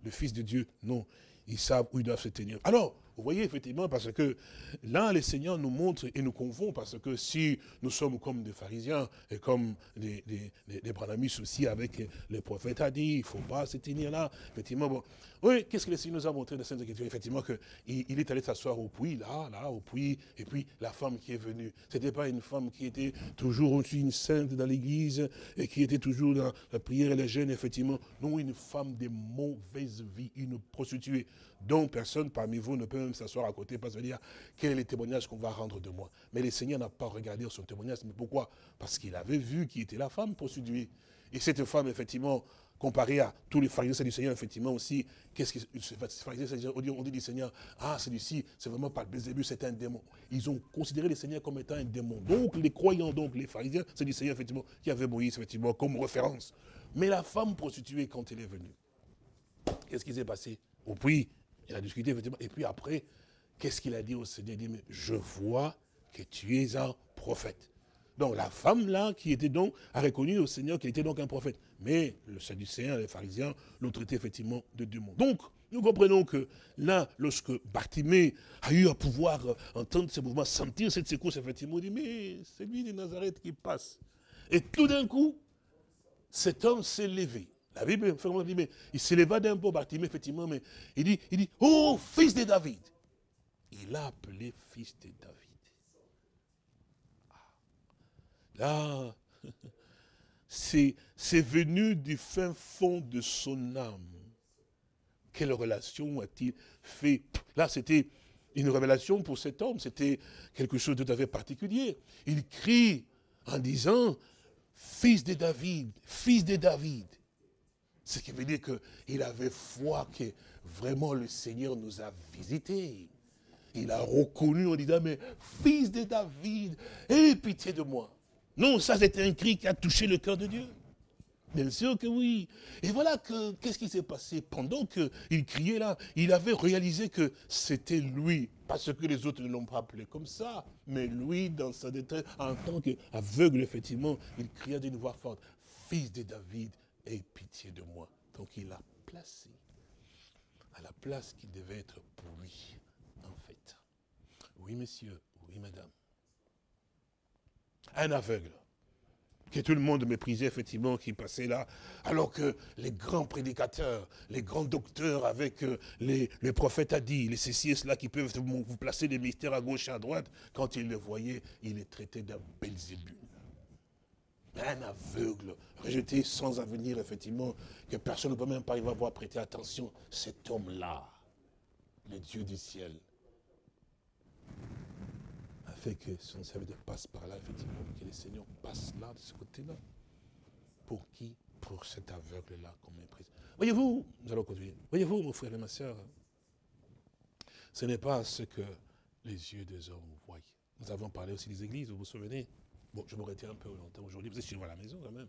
Le Fils de Dieu, non. Ils savent où ils doivent se tenir. Alors, vous voyez, effectivement, parce que là, les Seigneurs nous montrent et nous confondent, parce que si nous sommes comme des pharisiens, et comme les branamis aussi avec le prophète a dit, il ne faut pas se tenir là, effectivement, bon. Oui, qu'est-ce que le Seigneur nous a montré dans la Sainte Écriture? Effectivement, qu'il est allé s'asseoir au puits, là, au puits, et puis la femme qui est venue. Ce n'était pas une femme qui était toujours aussi une sainte dans l'église, et qui était toujours dans la prière et le jeûne, effectivement. Non, une femme de mauvaise vie, une prostituée, dont personne parmi vous ne peut même s'asseoir à côté, parce que dire quel est le témoignage qu'on va rendre de moi. Mais le Seigneur n'a pas regardé son témoignage. Mais pourquoi? Parce qu'il avait vu qui était la femme prostituée. Et cette femme, effectivement, comparée à tous les pharisiens du Seigneur, effectivement aussi, qu'est-ce que ces pharisiens, on dit du Seigneur, ah, celui-ci, c'est vraiment pas le Belzébul, c'est un démon. Ils ont considéré le Seigneur comme étant un démon. Donc, les croyants, donc, les pharisiens, c'est du Seigneur, effectivement, qui avait Moïse, effectivement, comme référence. Mais la femme prostituée, quand elle est venue, qu'est-ce qui s'est passé? Au puits, il a discuté, effectivement, et puis après, qu'est-ce qu'il a dit au Seigneur? Il dit, mais je vois que tu es un prophète. Donc la femme là, qui était donc, a reconnu au Seigneur qu'il était donc un prophète. Mais le Sadducéen, les pharisiens l'ont traité effectivement de démon. Donc, nous comprenons que là, lorsque Bartimée a eu à pouvoir entendre ce mouvement, sentir cette secousse, effectivement, il dit, mais c'est lui de Nazareth qui passe. Et tout d'un coup, cet homme s'est levé. La Bible dit, mais il s'éleva d'un peu, Bartimée, effectivement, mais il dit, oh, fils de David. Il l'a appelé fils de David. Là, c'est venu du fin fond de son âme. Quelle relation a-t-il fait? Là, c'était une révélation pour cet homme, c'était quelque chose de tout à fait particulier. Il crie en disant, fils de David, fils de David. Ce qui veut dire qu'il avait foi que vraiment le Seigneur nous a visités. Il a reconnu en disant, mais fils de David, aie pitié de moi. Non, ça c'était un cri qui a touché le cœur de Dieu. Bien sûr que oui. Et voilà que, qu'est-ce qui s'est passé? Pendant qu'il criait là, il avait réalisé que c'était lui. Parce que les autres ne l'ont pas appelé comme ça. Mais lui, dans sa détresse, en tant qu'aveugle, effectivement, il cria d'une voix forte, Fils de David, aie pitié de moi. Donc il l'a placé à la place qui devait être pour lui, en fait. Oui, monsieur, oui, madame. Un aveugle que tout le monde méprisait, effectivement, qui passait là, alors que les grands prédicateurs, les grands docteurs avec les prophètes a dit, les ceci et cela qui peuvent vous placer des mystères à gauche et à droite, quand ils le voyaient, il les traitait d'un Belzébul. Un aveugle, rejeté sans avenir, effectivement, que personne ne peut même pas y avoir prêté attention. Cet homme-là, le Dieu du ciel, a fait que son serviteur passe par là, effectivement, que le Seigneur passe là, de ce côté-là. Pour qui? Pour cet aveugle-là qu'on méprise. Voyez-vous, nous allons continuer. Voyez-vous, mon frère et ma soeur, ce n'est pas ce que les yeux des hommes voient. Nous avons parlé aussi des églises, vous vous souvenez? Bon, je me retiens un peu longtemps aujourd'hui, vous êtes chez moi à la maison quand même.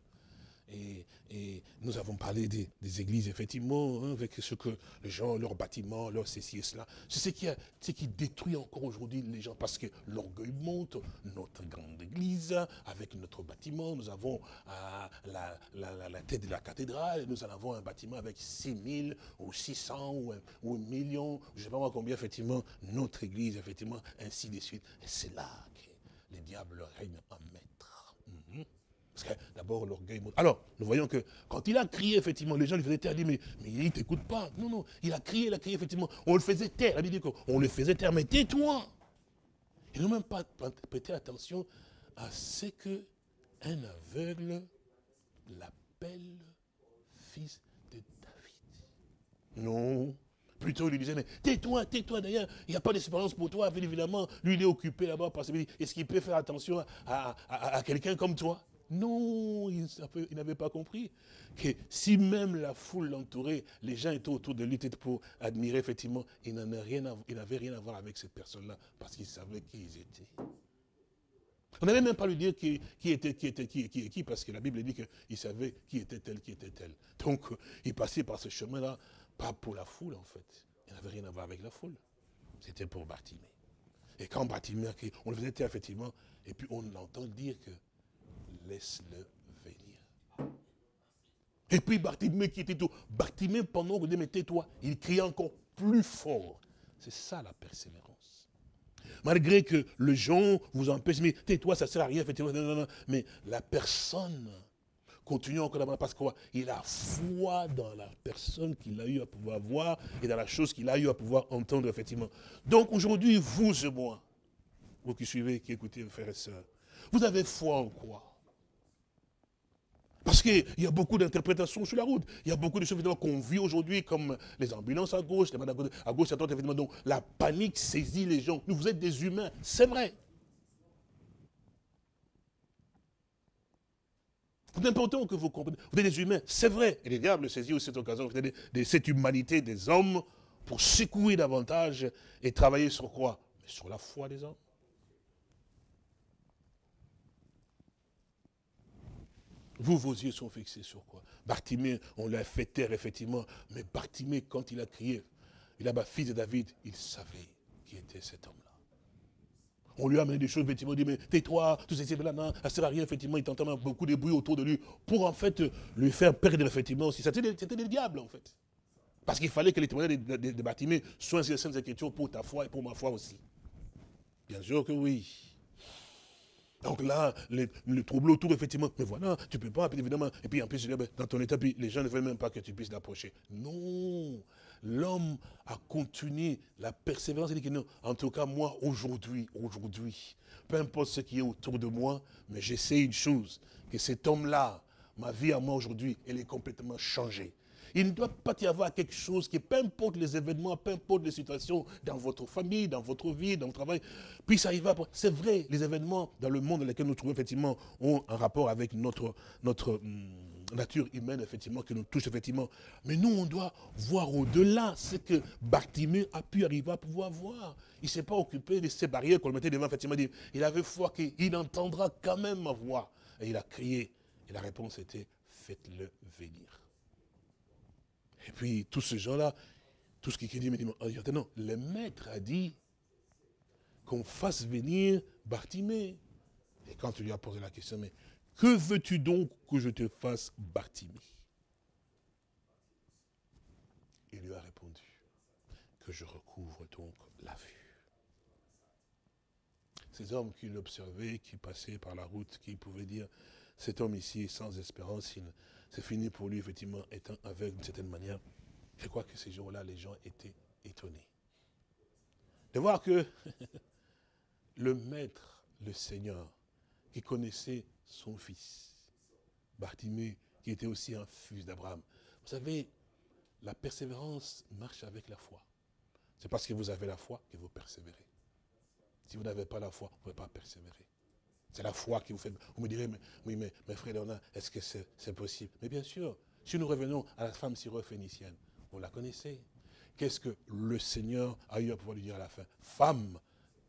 Et nous avons parlé des églises, effectivement, hein, avec ce que les gens, leurs bâtiments, leurs ceci et cela. C'est ce qui détruit encore aujourd'hui les gens, parce que l'orgueil monte. Notre grande église, avec notre bâtiment, nous avons la tête de la cathédrale, nous en avons un bâtiment avec 6 000 ou 600 ou 1 million, je ne sais pas moi combien, effectivement, notre église, effectivement, ainsi de suite. Et c'est là que les diables règnent en maître. Parce que d'abord l'orgueil monte. Alors, nous voyons que quand il a crié, effectivement, les gens lui faisaient taire, dit, mais il ne t'écoute pas. Non, non, il a crié, effectivement. On le faisait taire. La Bible dit qu'on le faisait taire, mais tais-toi. Ils n'ont même pas prêté attention à ce qu'un aveugle l'appelle fils de David. Non. Plutôt, il lui disait, mais tais-toi, d'ailleurs, il n'y a pas d'espérance pour toi, évidemment. Lui, il est occupé là-bas, parce que est-ce qu'il peut faire attention à quelqu'un comme toi? Non, il n'avait pas compris que si même la foule l'entourait, les gens étaient autour de lui pour admirer, effectivement, il n'avait rien à voir avec ces personnes-là, parce qu'il savait qui ils étaient. On n'allait même pas lui dire qui était qui, parce que la Bible dit qu'il savait qui était tel. Donc, il passait par ce chemin-là, pas pour la foule, en fait. Il n'avait rien à voir avec la foule. C'était pour Bartimée. Et quand Bartimée, on le faisait taire, effectivement, et puis on l'entend dire que laisse-le venir. Et puis Bartimée qui était tout. Bartimée, pendant qu'on dit, mais tais-toi, il criait encore plus fort. C'est ça la persévérance. Malgré que le gens vous empêchent, mais tais-toi, ça ne sert à rien, effectivement. Non. Mais la personne continue encore là-bas parce qu'il a foi dans la personne qu'il a eu à pouvoir voir et dans la chose qu'il a eu à pouvoir entendre, effectivement. Donc aujourd'hui, vous et moi, vous qui suivez, qui écoutez, frères et sœurs, vous avez foi en quoi? Parce qu'il y a beaucoup d'interprétations sur la route. Il y a beaucoup de choses qu'on vit aujourd'hui, comme les ambulances à gauche, les malades à gauche, à droite, évidemment. Donc la panique saisit les gens. Vous êtes des humains, c'est vrai. C'est important que vous compreniez. Vous êtes des humains, c'est vrai. Et les diables saisissent aussi cette occasion de cette humanité des hommes pour secouer davantage et travailler sur quoi? Mais sur la foi des hommes. Vous, vos yeux sont fixés sur quoi? Bartimée, on l'a fait taire, effectivement. Mais Bartimée, quand il a crié, il a dit, fils de David, il savait qui était cet homme-là. On lui a amené des choses, effectivement, il dit, mais tais-toi, tout ceci, là, non, ça ne sert à rien, effectivement, il entendait beaucoup de bruit autour de lui, pour en fait lui faire perdre, effectivement, aussi. C'était des diables, en fait. Parce qu'il fallait que les témoignages de Bartimée soient dans les Saintes Écritures pour ta foi et pour ma foi aussi. Bien sûr que oui. Donc là, le trouble autour, effectivement, mais voilà, tu ne peux pas, évidemment, et puis en plus, dans ton état, puis les gens ne veulent même pas que tu puisses l'approcher. Non, l'homme a continué la persévérance, il dit que non, en tout cas, moi, aujourd'hui, peu importe ce qui est autour de moi, mais j'essaie une chose, que cet homme-là, ma vie à moi aujourd'hui, elle est complètement changée. Il ne doit pas y avoir quelque chose qui, peu importe les événements, peu importe les situations dans votre famille, dans votre vie, dans votre travail, puis ça y va. C'est vrai, les événements dans le monde dans lequel nous nous trouvons, effectivement, ont un rapport avec notre nature humaine, effectivement, qui nous touche, effectivement. Mais nous, on doit voir au-delà ce que Bartimée a pu arriver à pouvoir voir. Il ne s'est pas occupé de ces barrières qu'on le mettait devant, effectivement. Il avait foi qu'il entendra quand même ma voix. Et il a crié. Et la réponse était, faites-le venir. Et puis, tous ces gens-là, tout ce qui dit, mais non, le maître a dit qu'on fasse venir Bartimée. Et quand tu lui as posé la question, mais que veux-tu donc que je te fasse, Bartimée? Il lui a répondu, que je recouvre donc la vue. Ces hommes qui l'observaient, qui passaient par la route, qui pouvaient dire, cet homme ici est sans espérance, c'est fini pour lui, effectivement, étant aveugle d'une certaine manière. Je crois que ces jours-là, les gens étaient étonnés. De voir que le maître, le Seigneur, qui connaissait son fils, Bartimée, qui était aussi un fils d'Abraham. Vous savez, la persévérance marche avec la foi. C'est parce que vous avez la foi que vous persévérez. Si vous n'avez pas la foi, vous ne pouvez pas persévérer. C'est la foi qui vous fait... Vous me direz, mais, oui, mais frère Léonard, est-ce que c'est possible? Mais bien sûr, si nous revenons à la femme syro-phénicienne, vous la connaissez. Qu'est-ce que le Seigneur a eu à pouvoir lui dire à la fin? Femme,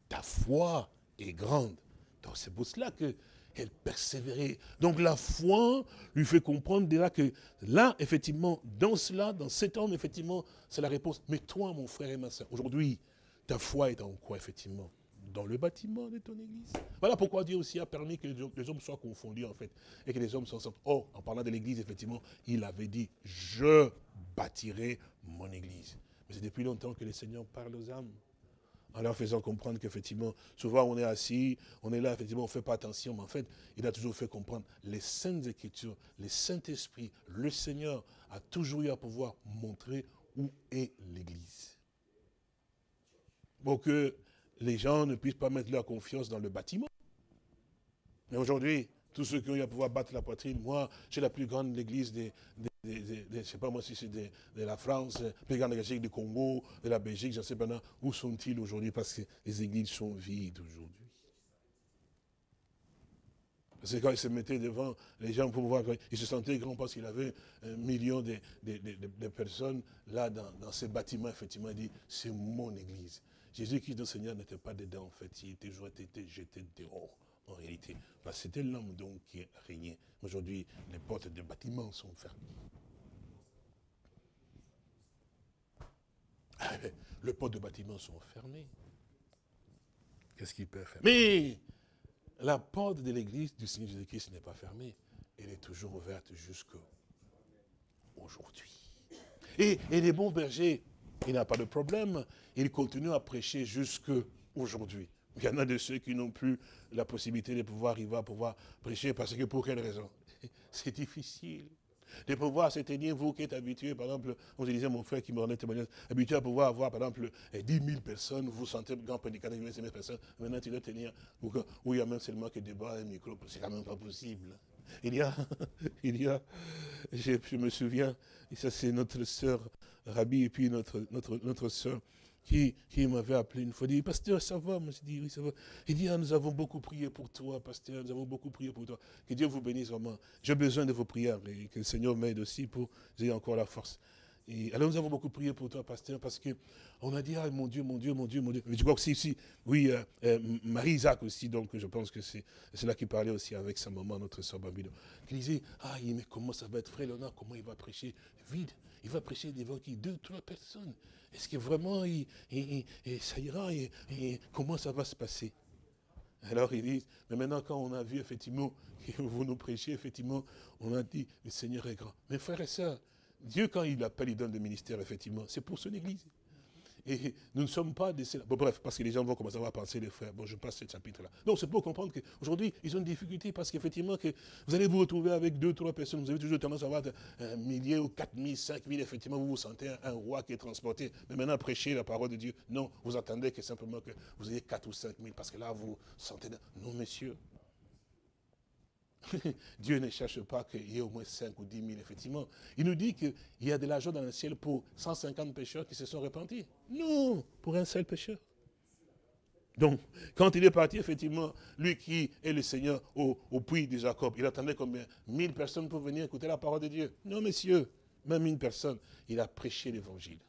ta foi est grande. Donc c'est pour cela qu'elle persévérait. Donc la foi lui fait comprendre déjà que là, effectivement, dans cela, dans cet homme, effectivement, c'est la réponse. Mais toi, mon frère et ma soeur, aujourd'hui, ta foi est en quoi, effectivement? Dans le bâtiment de ton église. Voilà pourquoi Dieu aussi a permis que les hommes soient confondus, en fait, et que les hommes s'en sortent. Oh, en parlant de l'église, effectivement, il avait dit, je bâtirai mon église. Mais c'est depuis longtemps que le Seigneur parle aux âmes, en leur faisant comprendre qu'effectivement, souvent on est assis, on est là, effectivement, on ne fait pas attention, mais en fait, il a toujours fait comprendre les saintes écritures, les saints-esprits, le Seigneur a toujours eu à pouvoir montrer où est l'église. Pour que les gens ne puissent pas mettre leur confiance dans le bâtiment. Mais aujourd'hui, tous ceux qui ont eu à pouvoir battre la poitrine, moi, j'ai la plus grande église je ne sais pas moi si c'est de la France, plus grande église du Congo, de la Belgique, je ne sais pas où sont-ils aujourd'hui, parce que les églises sont vides aujourd'hui. Parce que quand il se mettait devant les gens pour pouvoir, il se sentait grand parce qu'il avait 1 million de personnes là dans ces bâtiments, effectivement, il dit, c'est mon église. Jésus-Christ, notre Seigneur, n'était pas dedans, en fait, il était toujours été jeté dehors, en réalité. Parce que c'était l'homme donc qui régnait. Aujourd'hui, les portes des bâtiments sont fermées. Les portes de bâtiments sont fermées. Qu'est-ce qu'il peut faire? Mais la porte de l'église du Seigneur Jésus-Christ n'est pas fermée. Elle est toujours ouverte jusqu'à aujourd'hui. Et les bons bergers, il n'a pas de problème. Ils continuent à prêcher jusqu'à aujourd'hui. Il y en a de ceux qui n'ont plus la possibilité de pouvoir arriver à pouvoir prêcher parce que pour quelle raison? C'est difficile. De pouvoir se tenir, vous qui êtes habitué, par exemple, on se disait, mon frère qui me rendait témoignage, habitué à pouvoir avoir, par exemple, 10 000 personnes, vous sentez grand prédicateur, 10 000 personnes, maintenant tu dois tenir, où il y a même seulement que des bas et un micro, c'est quand même pas possible. Il y a, je me souviens, et ça c'est notre sœur Rabi, et puis notre sœur, qui m'avait appelé une fois, il dit, pasteur, ça va? Moi, je dis, oui, ça va. Il dit, ah, nous avons beaucoup prié pour toi, pasteur, nous avons beaucoup prié pour toi. Que Dieu vous bénisse vraiment. J'ai besoin de vos prières et que le Seigneur m'aide aussi pour que j'ai encore la force. Et alors, nous avons beaucoup prié pour toi, pasteur, parce qu'on a dit, ah, mon Dieu, mon Dieu, mon Dieu, mon Dieu. Mais je crois que si, oui, Marie-Isaac aussi, donc je pense que c'est là qui parlait aussi avec sa maman, notre sœur Babino, qui disait, ah, mais comment ça va être, frère Léonard, comment il va prêcher vide? Il va prêcher devant qui? 2 ou 3 personnes. Est-ce que vraiment, ça ira et comment ça va se passer? Alors ils disent, mais maintenant quand on a vu effectivement que vous nous prêchez, effectivement, on a dit, le Seigneur est grand. Mais frères et sœurs, Dieu quand il appelle, il donne le ministère, effectivement, c'est pour son Église. Et nous ne sommes pas des... Bon, bref, parce que les gens vont commencer à penser, les frères. Bon, je passe ce chapitre-là. Donc, c'est pour comprendre qu'aujourd'hui, ils ont une difficulté parce qu'effectivement, que vous allez vous retrouver avec 2 ou 3 personnes. Vous avez toujours tendance à avoir 1 millier ou 4 000, 5 000. Effectivement, vous vous sentez un roi qui est transporté. Mais maintenant, prêchez la parole de Dieu. Non, vous attendez que simplement que vous ayez 4 ou 5 000 parce que là, vous sentez... Non, messieurs. Dieu ne cherche pas qu'il y ait au moins 5 ou 10 000, effectivement. Il nous dit qu'il y a de l'argent dans le ciel pour 150 pécheurs qui se sont repentis. Non, pour un seul pécheur. Donc, quand il est parti, effectivement, lui qui est le Seigneur au puits de Jacob, il attendait combien? 1000 personnes pour venir écouter la parole de Dieu. Non, messieurs, même une personne. Il a prêché l'évangile.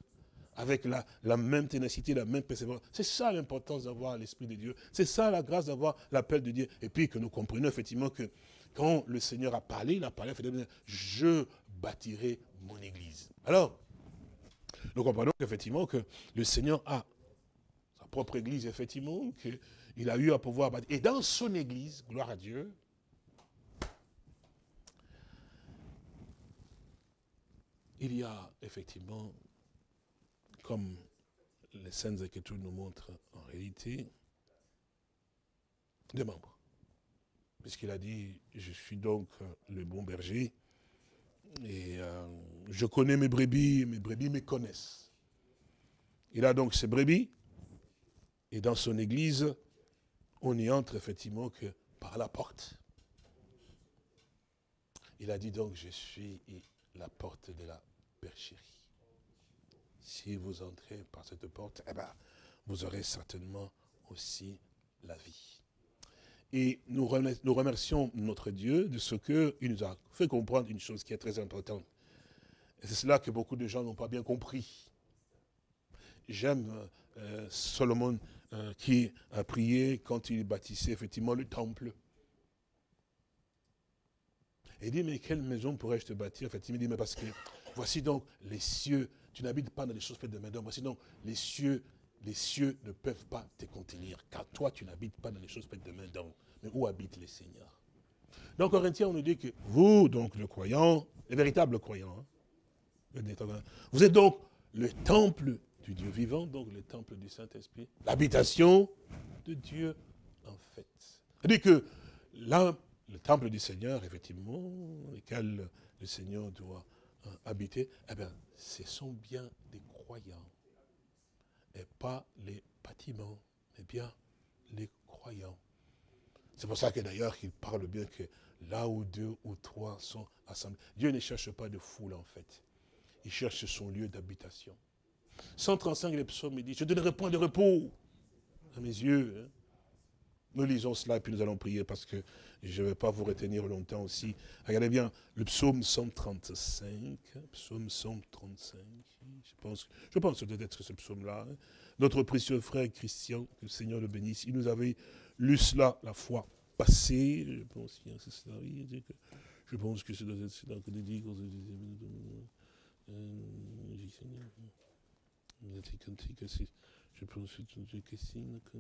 Avec la même ténacité, la même persévérance. C'est ça l'importance d'avoir l'Esprit de Dieu. C'est ça la grâce d'avoir l'appel de Dieu. Et puis que nous comprenions effectivement que quand le Seigneur a parlé, il a parlé, je bâtirai mon église. Alors, nous comprenons qu'effectivement que le Seigneur a sa propre église, effectivement, qu'il a eu à pouvoir bâtir. Et dans son église, gloire à Dieu, il y a effectivement, comme les Saintes Écritures nous montrent en réalité, des membres. Puisqu'il a dit, je suis donc le bon berger, et je connais mes brebis me connaissent. Il a donc ses brebis, et dans son église, on n'y entre effectivement que par la porte. Il a dit donc, je suis la porte de la bergerie. Si vous entrez par cette porte, eh ben, vous aurez certainement aussi la vie. Et nous remercions notre Dieu de ce qu'il nous a fait comprendre une chose qui est très importante. Et c'est cela que beaucoup de gens n'ont pas bien compris. J'aime Salomon qui a prié quand il bâtissait effectivement le temple. Et il dit, mais quelle maison pourrais-je te bâtir? Effectivement, il dit, mais parce que voici donc les cieux, tu n'habites pas dans les choses faites de main d'homme. Voici donc les cieux ne peuvent pas te contenir, car toi, tu n'habites pas dans les choses faites de main d'homme. Mais où habite le Seigneur? Dans Corinthiens, on nous dit que vous, donc le croyant, les véritables croyants, vous êtes donc le temple du Dieu vivant, donc le temple du Saint-Esprit, l'habitation de Dieu, en fait. C'est-à-dire que là, le temple du Seigneur, effectivement, lequel le Seigneur doit habiter, eh bien, ce sont bien des croyants. Et pas les bâtiments, mais bien les croyants. C'est pour ça que d'ailleurs, il parle bien que là où 2 ou 3 sont assemblés, Dieu ne cherche pas de foule en fait. Il cherche son lieu d'habitation. 135, les psaumes, il dit, je ne donnerai point de repos à mes yeux. Hein. Nous lisons cela et puis nous allons prier parce que je ne vais pas vous retenir longtemps aussi. Regardez bien, le psaume 135, psaume 135, je pense peut-être que ce psaume-là, hein. Notre précieux frère Christian, que le Seigneur le bénisse, il nous avait lu cela la fois passée, je pense que c'est cela, oui, je pense que c'est dans que des dires, je pense que c'est Christine,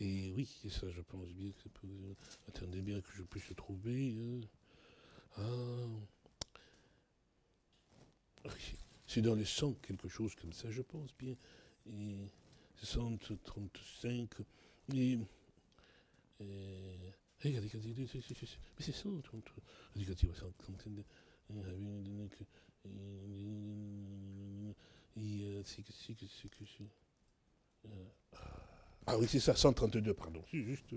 et oui, ça je pense bien que attendez bien que je puisse le trouver. C'est dans les 100 quelque chose comme ça, je pense bien. Et 135. Et regardez, mais c'est 130. Ah oui, c'est ça, 132, pardon. C'est juste.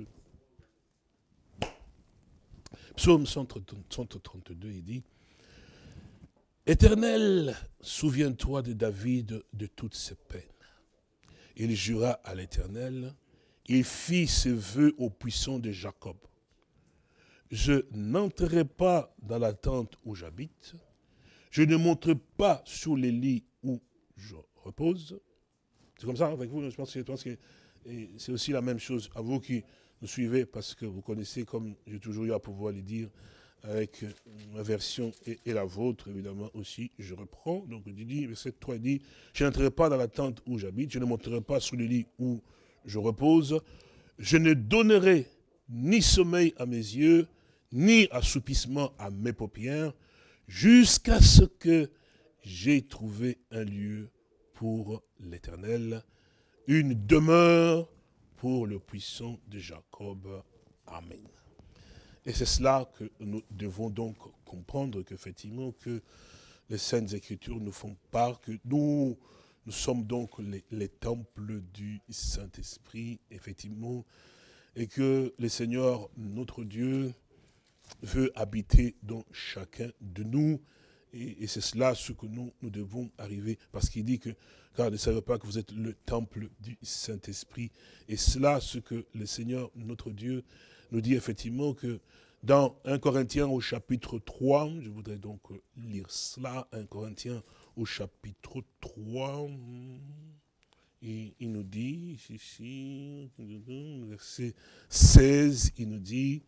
Psaume 132, il dit, Éternel, souviens-toi de David de toutes ses peines. Il jura à l'Éternel, il fit ses vœux au puissant de Jacob. Je n'entrerai pas dans la tente où j'habite, je ne monterai pas sur les lits où je repose. C'est comme ça avec vous, je pense que c'est aussi la même chose à vous qui nous suivez, parce que vous connaissez, comme j'ai toujours eu à pouvoir le dire, avec ma version et la vôtre, évidemment, aussi, je reprends. Donc, il dit, verset 3, il dit, je n'entrerai pas dans la tente où j'habite, je ne monterai pas sur le lit où je repose, je ne donnerai ni sommeil à mes yeux, ni assoupissement à mes paupières, jusqu'à ce que j'ai trouvé un lieu pour l'Éternel, une demeure pour le puissant de Jacob. Amen. Et c'est cela que nous devons donc comprendre, qu'effectivement, que les Saintes Écritures nous font part, que nous sommes donc les temples du Saint-Esprit, effectivement, et que le Seigneur, notre Dieu, veut habiter dans chacun de nous, Et c'est cela ce que nous devons arriver. Parce qu'il dit que, car ne savez pas que vous êtes le temple du Saint-Esprit. Et cela, ce que le Seigneur, notre Dieu, nous dit effectivement que dans 1 Corinthiens au chapitre 3, je voudrais donc lire cela, 1 Corinthiens au chapitre 3, et il nous dit, ici, verset 16, il nous dit,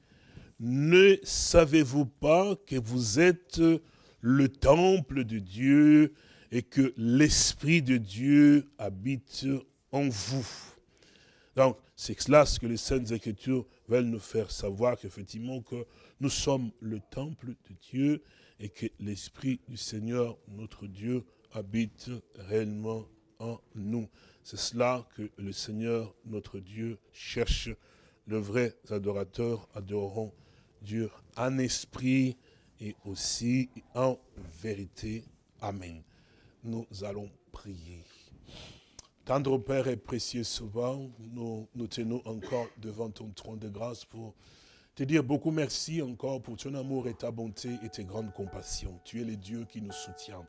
ne savez-vous pas que vous êtes le temple de Dieu et que l'Esprit de Dieu habite en vous? Donc, c'est cela ce que les Saintes Écritures veulent nous faire savoir, qu'effectivement, que nous sommes le temple de Dieu et que l'Esprit du Seigneur, notre Dieu, habite réellement en nous. C'est cela que le Seigneur, notre Dieu, cherche. Les vrais adorateurs adoreront Dieu en esprit et aussi en vérité. Amen. Nous allons prier. Tendre Père et précieux Sauveur, nous tenons encore devant ton trône de grâce pour te dire beaucoup merci encore pour ton amour et ta bonté et tes grandes compassions. Tu es le Dieu qui nous soutient,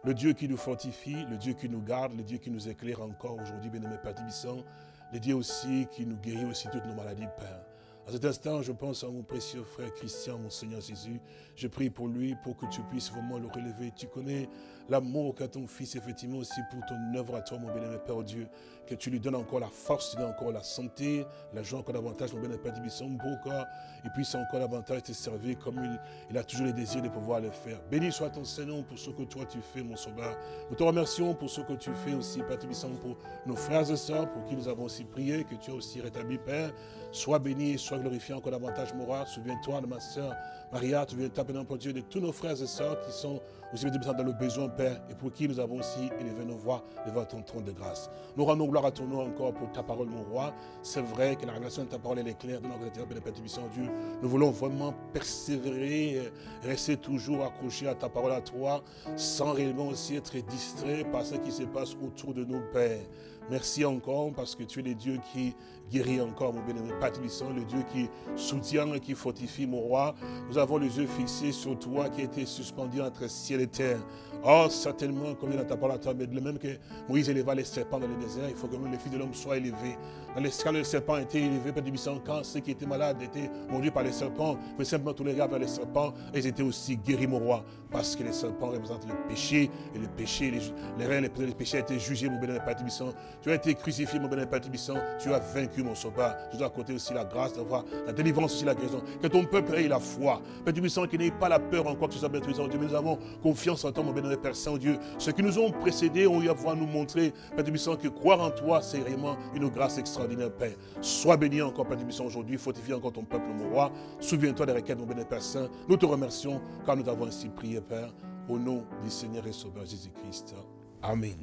le Dieu qui nous fortifie, le Dieu qui nous garde, le Dieu qui nous éclaire encore aujourd'hui, bien-aimé Père Tibissant, le Dieu aussi qui nous guérit aussi toutes nos maladies, Père. À cet instant, je pense à mon précieux frère Christian, mon Seigneur Jésus. Je prie pour lui, pour que tu puisses vraiment le relever. Tu connais l'amour qu'a ton fils, effectivement, aussi pour ton œuvre à toi, mon bien-aimé Père Dieu. Que tu lui donnes encore la force, tu lui donnes encore la santé, la joie encore davantage, mon bien-aimé Père Tibissant, pour qu'il puisse encore davantage te servir comme il a toujours le désir de pouvoir le faire. Béni soit ton Seigneur pour ce que toi tu fais, mon Sauveur. Nous te remercions pour ce que tu fais aussi, Père Tibissant, pour nos frères et sœurs, pour qui nous avons aussi prié, que tu as aussi rétabli, Père. Sois béni et sois glorifié encore davantage, mon roi. Souviens-toi de ma sœur Maria, souviens-toi, pour Dieu, de tous nos frères et sœurs qui sont aussi dans le besoin, Père, et pour qui nous avons aussi élevé nos voix devant ton trône de grâce. Nous rendons gloire à ton nom encore pour ta parole, mon roi. C'est vrai que la révélation de ta parole, elle est claire de notre Père, Père Dieu. Nous voulons vraiment persévérer, rester toujours accrochés à ta parole à toi, sans réellement aussi être distraits par ce qui se passe autour de nous, Père. Merci encore parce que tu es le Dieu qui guérit encore, mon bien-aimé Père Tibissant, le Dieu qui soutient et qui fortifie, mon roi. Nous avons les yeux fixés sur toi qui a été suspendu entre ciel et terre. Oh, certainement, comme il y a dans ta parole à toi, mais de même que Moïse éleva les serpents dans le désert, il faut que même le Fils de l'homme soit élevé. Dans l'escale, le serpent a été élevé, Père Tibissant, quand ceux qui étaient malades étaient mordus par les serpents, mais simplement tous les gars vers les serpents, et ils étaient aussi guéris, mon roi, parce que les serpents représentent le péché, et le péché, les reins, les péchés a été jugé, mon bien-aimé Père Tibissant. Tu as été crucifié, mon bien-aimé Père Tibissant, tu as vaincu, mon sauveur. Je dois compter aussi la grâce d'avoir la délivrance, aussi la guérison. Que ton peuple ait la foi. Père Tibissant, qu'il n'ait pas la peur en quoi que ce soit, Père Tibissant, Dieu, mais nous avons confiance en toi, mon bien-aimé Père Saint-Dieu. Ceux qui nous ont précédés ont eu à pouvoir nous montrer, Père Tibissant, que croire en toi, c'est vraiment une grâce extraordinaire, Père. Sois béni encore, Père Tibissant, aujourd'hui. Fortifie encore ton peuple, mon roi. Souviens-toi des requêtes, mon bien-aimé Père Saint. Nous te remercions car nous t'avons ainsi prié, Père, au nom du Seigneur et Sauveur Jésus-Christ. Amen.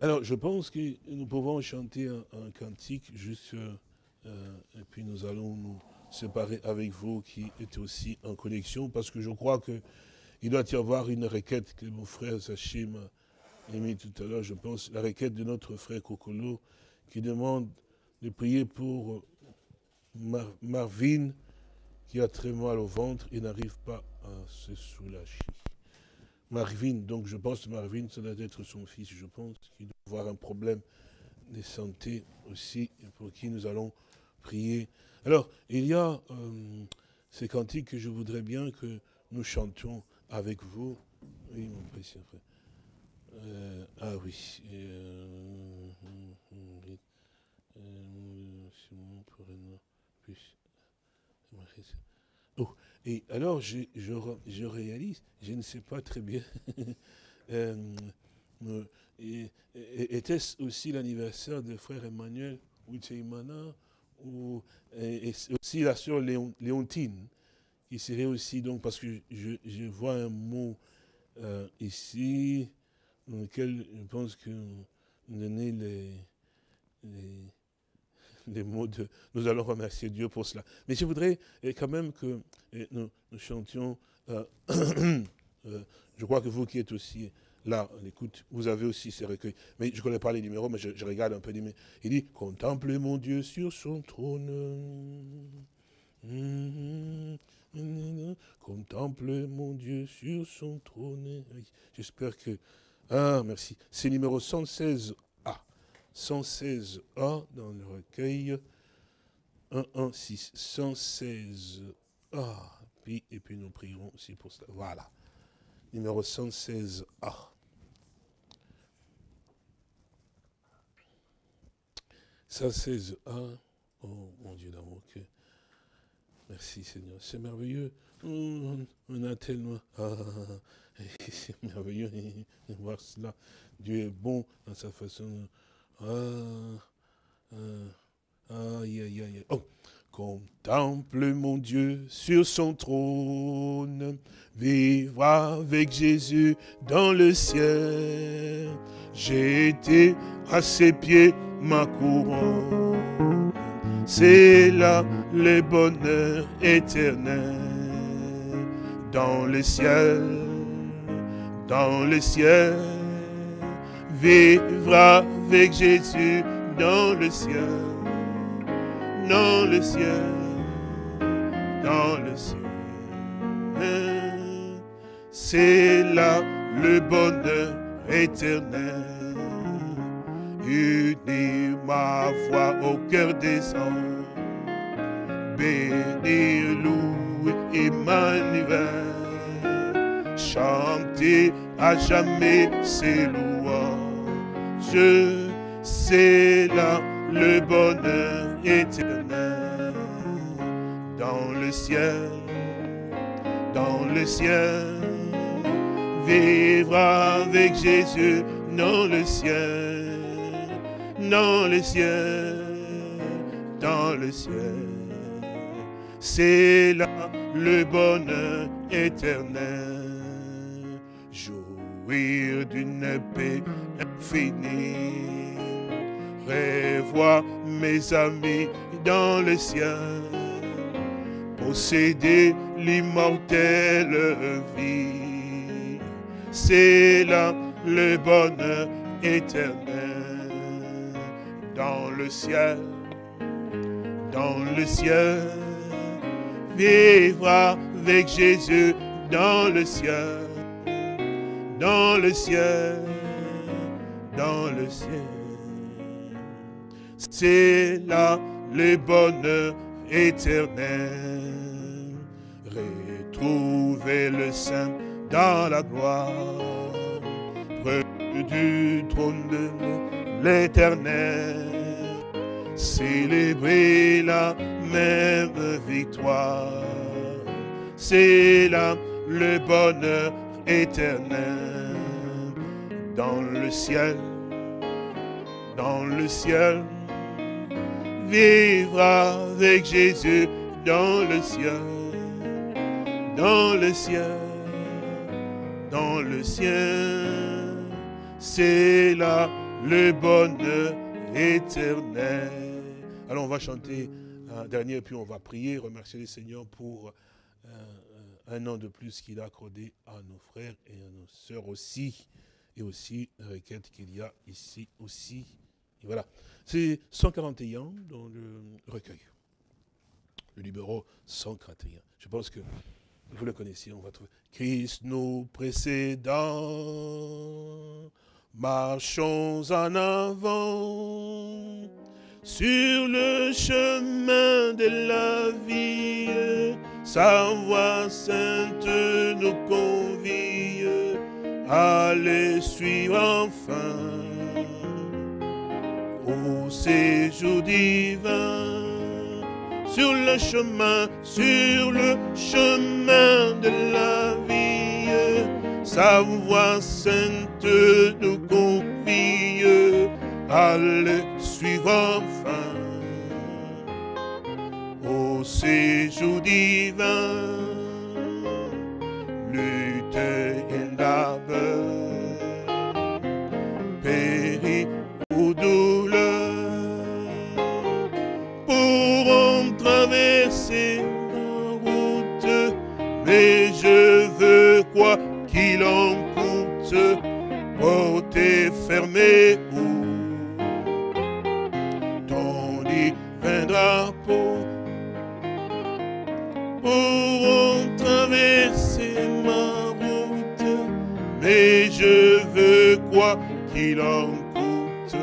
Alors, je pense que nous pouvons chanter un cantique juste, et puis nous allons nous séparer avec vous qui êtes aussi en connexion, parce que je crois qu'il doit y avoir une requête que mon frère Saché m'a émise tout à l'heure, je pense, la requête de notre frère Kokolo, qui demande de prier pour Marvin, qui a très mal au ventre et n'arrive pas à se soulager. Marvin, donc je pense que Marvin, ça doit être son fils, je pense, qu'il doit avoir un problème de santé aussi, pour qui nous allons prier. Alors, il y a ces cantiques que je voudrais bien que nous chantions avec vous. Oui, mon précieux frère. Ah oui. Oh, et alors, je réalise, je ne sais pas très bien, était-ce aussi l'anniversaire de frère Emmanuel Ouitseimana, ou et aussi la sœur Léontine, qui serait aussi, donc, parce que je vois un mot ici, dans lequel je pense que vous donnez les mots de... Nous allons remercier Dieu pour cela. Mais je voudrais quand même que nous chantions... je crois que vous qui êtes aussi là, à l'écoute, vous avez aussi ces recueils. Mais je ne connais pas les numéros, mais je regarde un peu. Il dit, contemplez mon Dieu sur son trône. Contemple mon Dieu sur son trône. J'espère que... Ah, merci. C'est numéro 116A. 116A dans le recueil. 116. 116A. Et puis nous prierons aussi pour cela. Voilà. Numéro 116A. 116A. Oh, mon Dieu d'amour. Merci Seigneur. C'est merveilleux. On a tellement... c'est merveilleux de voir cela. Dieu est bon dans sa façon. Aïe, aïe, aïe. Oh. Contemple mon Dieu sur son trône, vivre avec Jésus dans le ciel. J'ai été à ses pieds, ma couronne. C'est là le bonheur éternel. Dans le ciel, vivre avec Jésus dans le ciel. Dans le ciel, c'est là le bonheur éternel. Unir ma voix au cœur des hommes, bénir, louer Emmanuel, chanter à jamais ses louanges. C'est là le bonheur éternel. Dans le ciel, vivre avec Jésus dans le ciel, c'est là le bonheur éternel. Jouir d'une paix infinie, revoir mes amis dans le ciel, posséder l'immortelle vie. C'est là le bonheur éternel. Dans le ciel, vivre avec Jésus dans le ciel, c'est là le bonheur éternel. Retrouver le Saint dans la gloire, près du trône de l'Éternel, célébrer la même victoire. C'est là le bonheur éternel. Dans le ciel, vivre avec Jésus dans le ciel, c'est là le bonheur éternel. Alors on va chanter un dernier, puis on va prier, remercier le Seigneur pour un an de plus qu'il a accordé à nos frères et à nos sœurs aussi, et aussi la requête qu'il y a ici aussi. Et voilà, c'est 141 dans le recueil, le numéro 141. Je pense que vous le connaissez, on va trouver. Christ nous précédant, marchons en avant, sur le chemin de la vie, sa voix sainte nous convie à les suivre enfin au séjour divin. Sur le chemin de la vie, sa voix sainte nous convie à le suivre enfin au séjour divin. Lutte et labeur, péri ou douleur, pourront traverser ma route, mais je veux quoi qu'il en coûte, porter fermé ou ton divin drapeau, qu'il en coûte,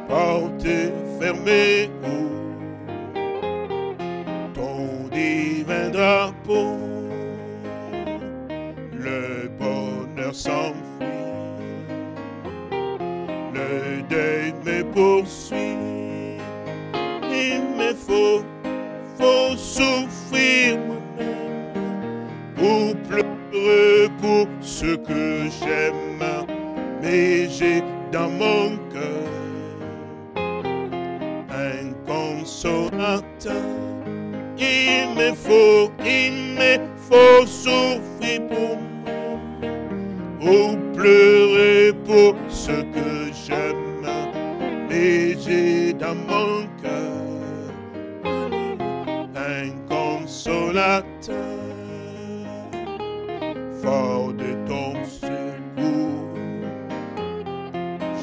porte fermée haut, ton divin drapeau, le bonheur s'enfuit, le deuil me poursuit, il me faut souffrir moi-même, ou pleurer pour ce que j'aime, mais j'ai dans mon cœur un consolateur. Il me faut souffrir pour moi, ou pleurer pour ce que j'aime, mais j'ai dans mon cœur un consolateur. Fort de ton secours,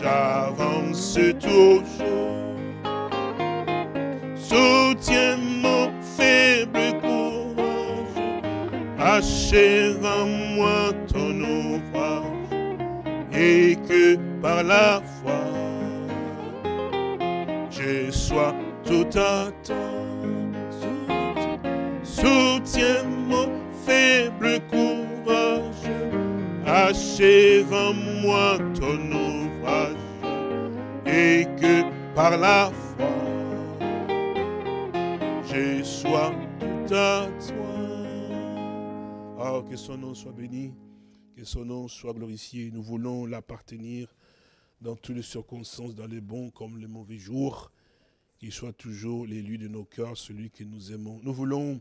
j'avance toujours. Soutiens mon faible courage, achève en moi ton ouvrage, et que par la foi, je sois tout à toi. Soutiens mon faible courage, achève en moi ton ouvrage, et que par la foi, je sois tout à toi. Oh, que son nom soit béni, que son nom soit glorifié. Nous voulons l'appartenir dans toutes les circonstances, dans les bons comme les mauvais jours, qu'il soit toujours l'élu de nos cœurs, celui que nous aimons. Nous voulons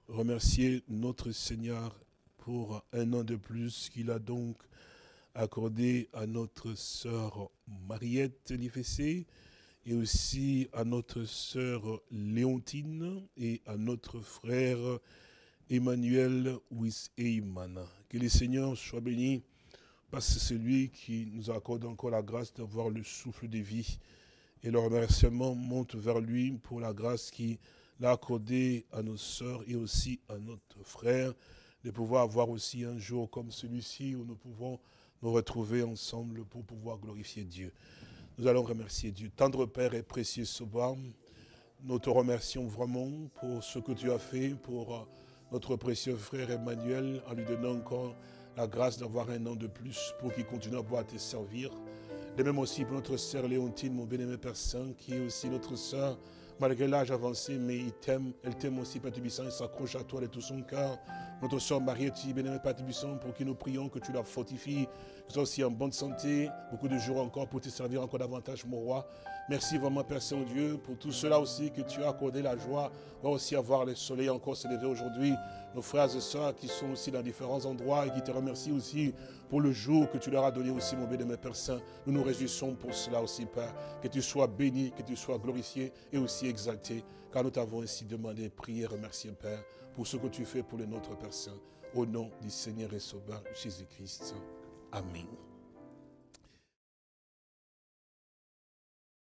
remercier notre Seigneur pour un an de plus qu'il a donc accordé à notre sœur Mariette Lifessé et aussi à notre sœur Léontine et à notre frère Emmanuel Wis-Eyman. Que le Seigneur soit béni parce que c'est lui qui nous accorde encore la grâce d'avoir le souffle de vie. Et le remerciement monte vers lui pour la grâce qu'il a accordée à nos sœurs et aussi à notre frère, de pouvoir avoir aussi un jour comme celui-ci où nous pouvons nous retrouver ensemble pour pouvoir glorifier Dieu. Nous allons remercier Dieu. Tendre Père et précieux Sauveur, nous te remercions vraiment pour ce que tu as fait pour notre précieux frère Emmanuel, en lui donnant encore la grâce d'avoir un an de plus pour qu'il continue à pouvoir te servir. De même aussi pour notre sœur Léontine, mon bien-aimé Père Saint, qui est aussi notre sœur, malgré l'âge avancé, mais elle t'aime aussi, Père Tubissant, il s'accroche à toi de tout son cœur. Notre sœur Mariette, bien-aimé Père Tubissant, pour qui nous prions que tu la fortifies, que soit aussi en bonne santé, beaucoup de jours encore pour te servir encore davantage, mon roi. Merci vraiment, Père Saint-Dieu, pour tout cela aussi que tu as accordé la joie, va aussi avoir le soleil encore s'élever aujourd'hui. Nos frères et sœurs qui sont aussi dans différents endroits et qui te remercient aussi pour le jour que tu leur as donné aussi, mon bien-aimé Père Saint. Nous nous réjouissons pour cela aussi, Père. Que tu sois béni, que tu sois glorifié et aussi exalté, car nous t'avons ainsi demandé, prié, remercié, Père, pour ce que tu fais pour le nôtre, Père Saint. Au nom du Seigneur et Sauveur Jésus-Christ. Amen.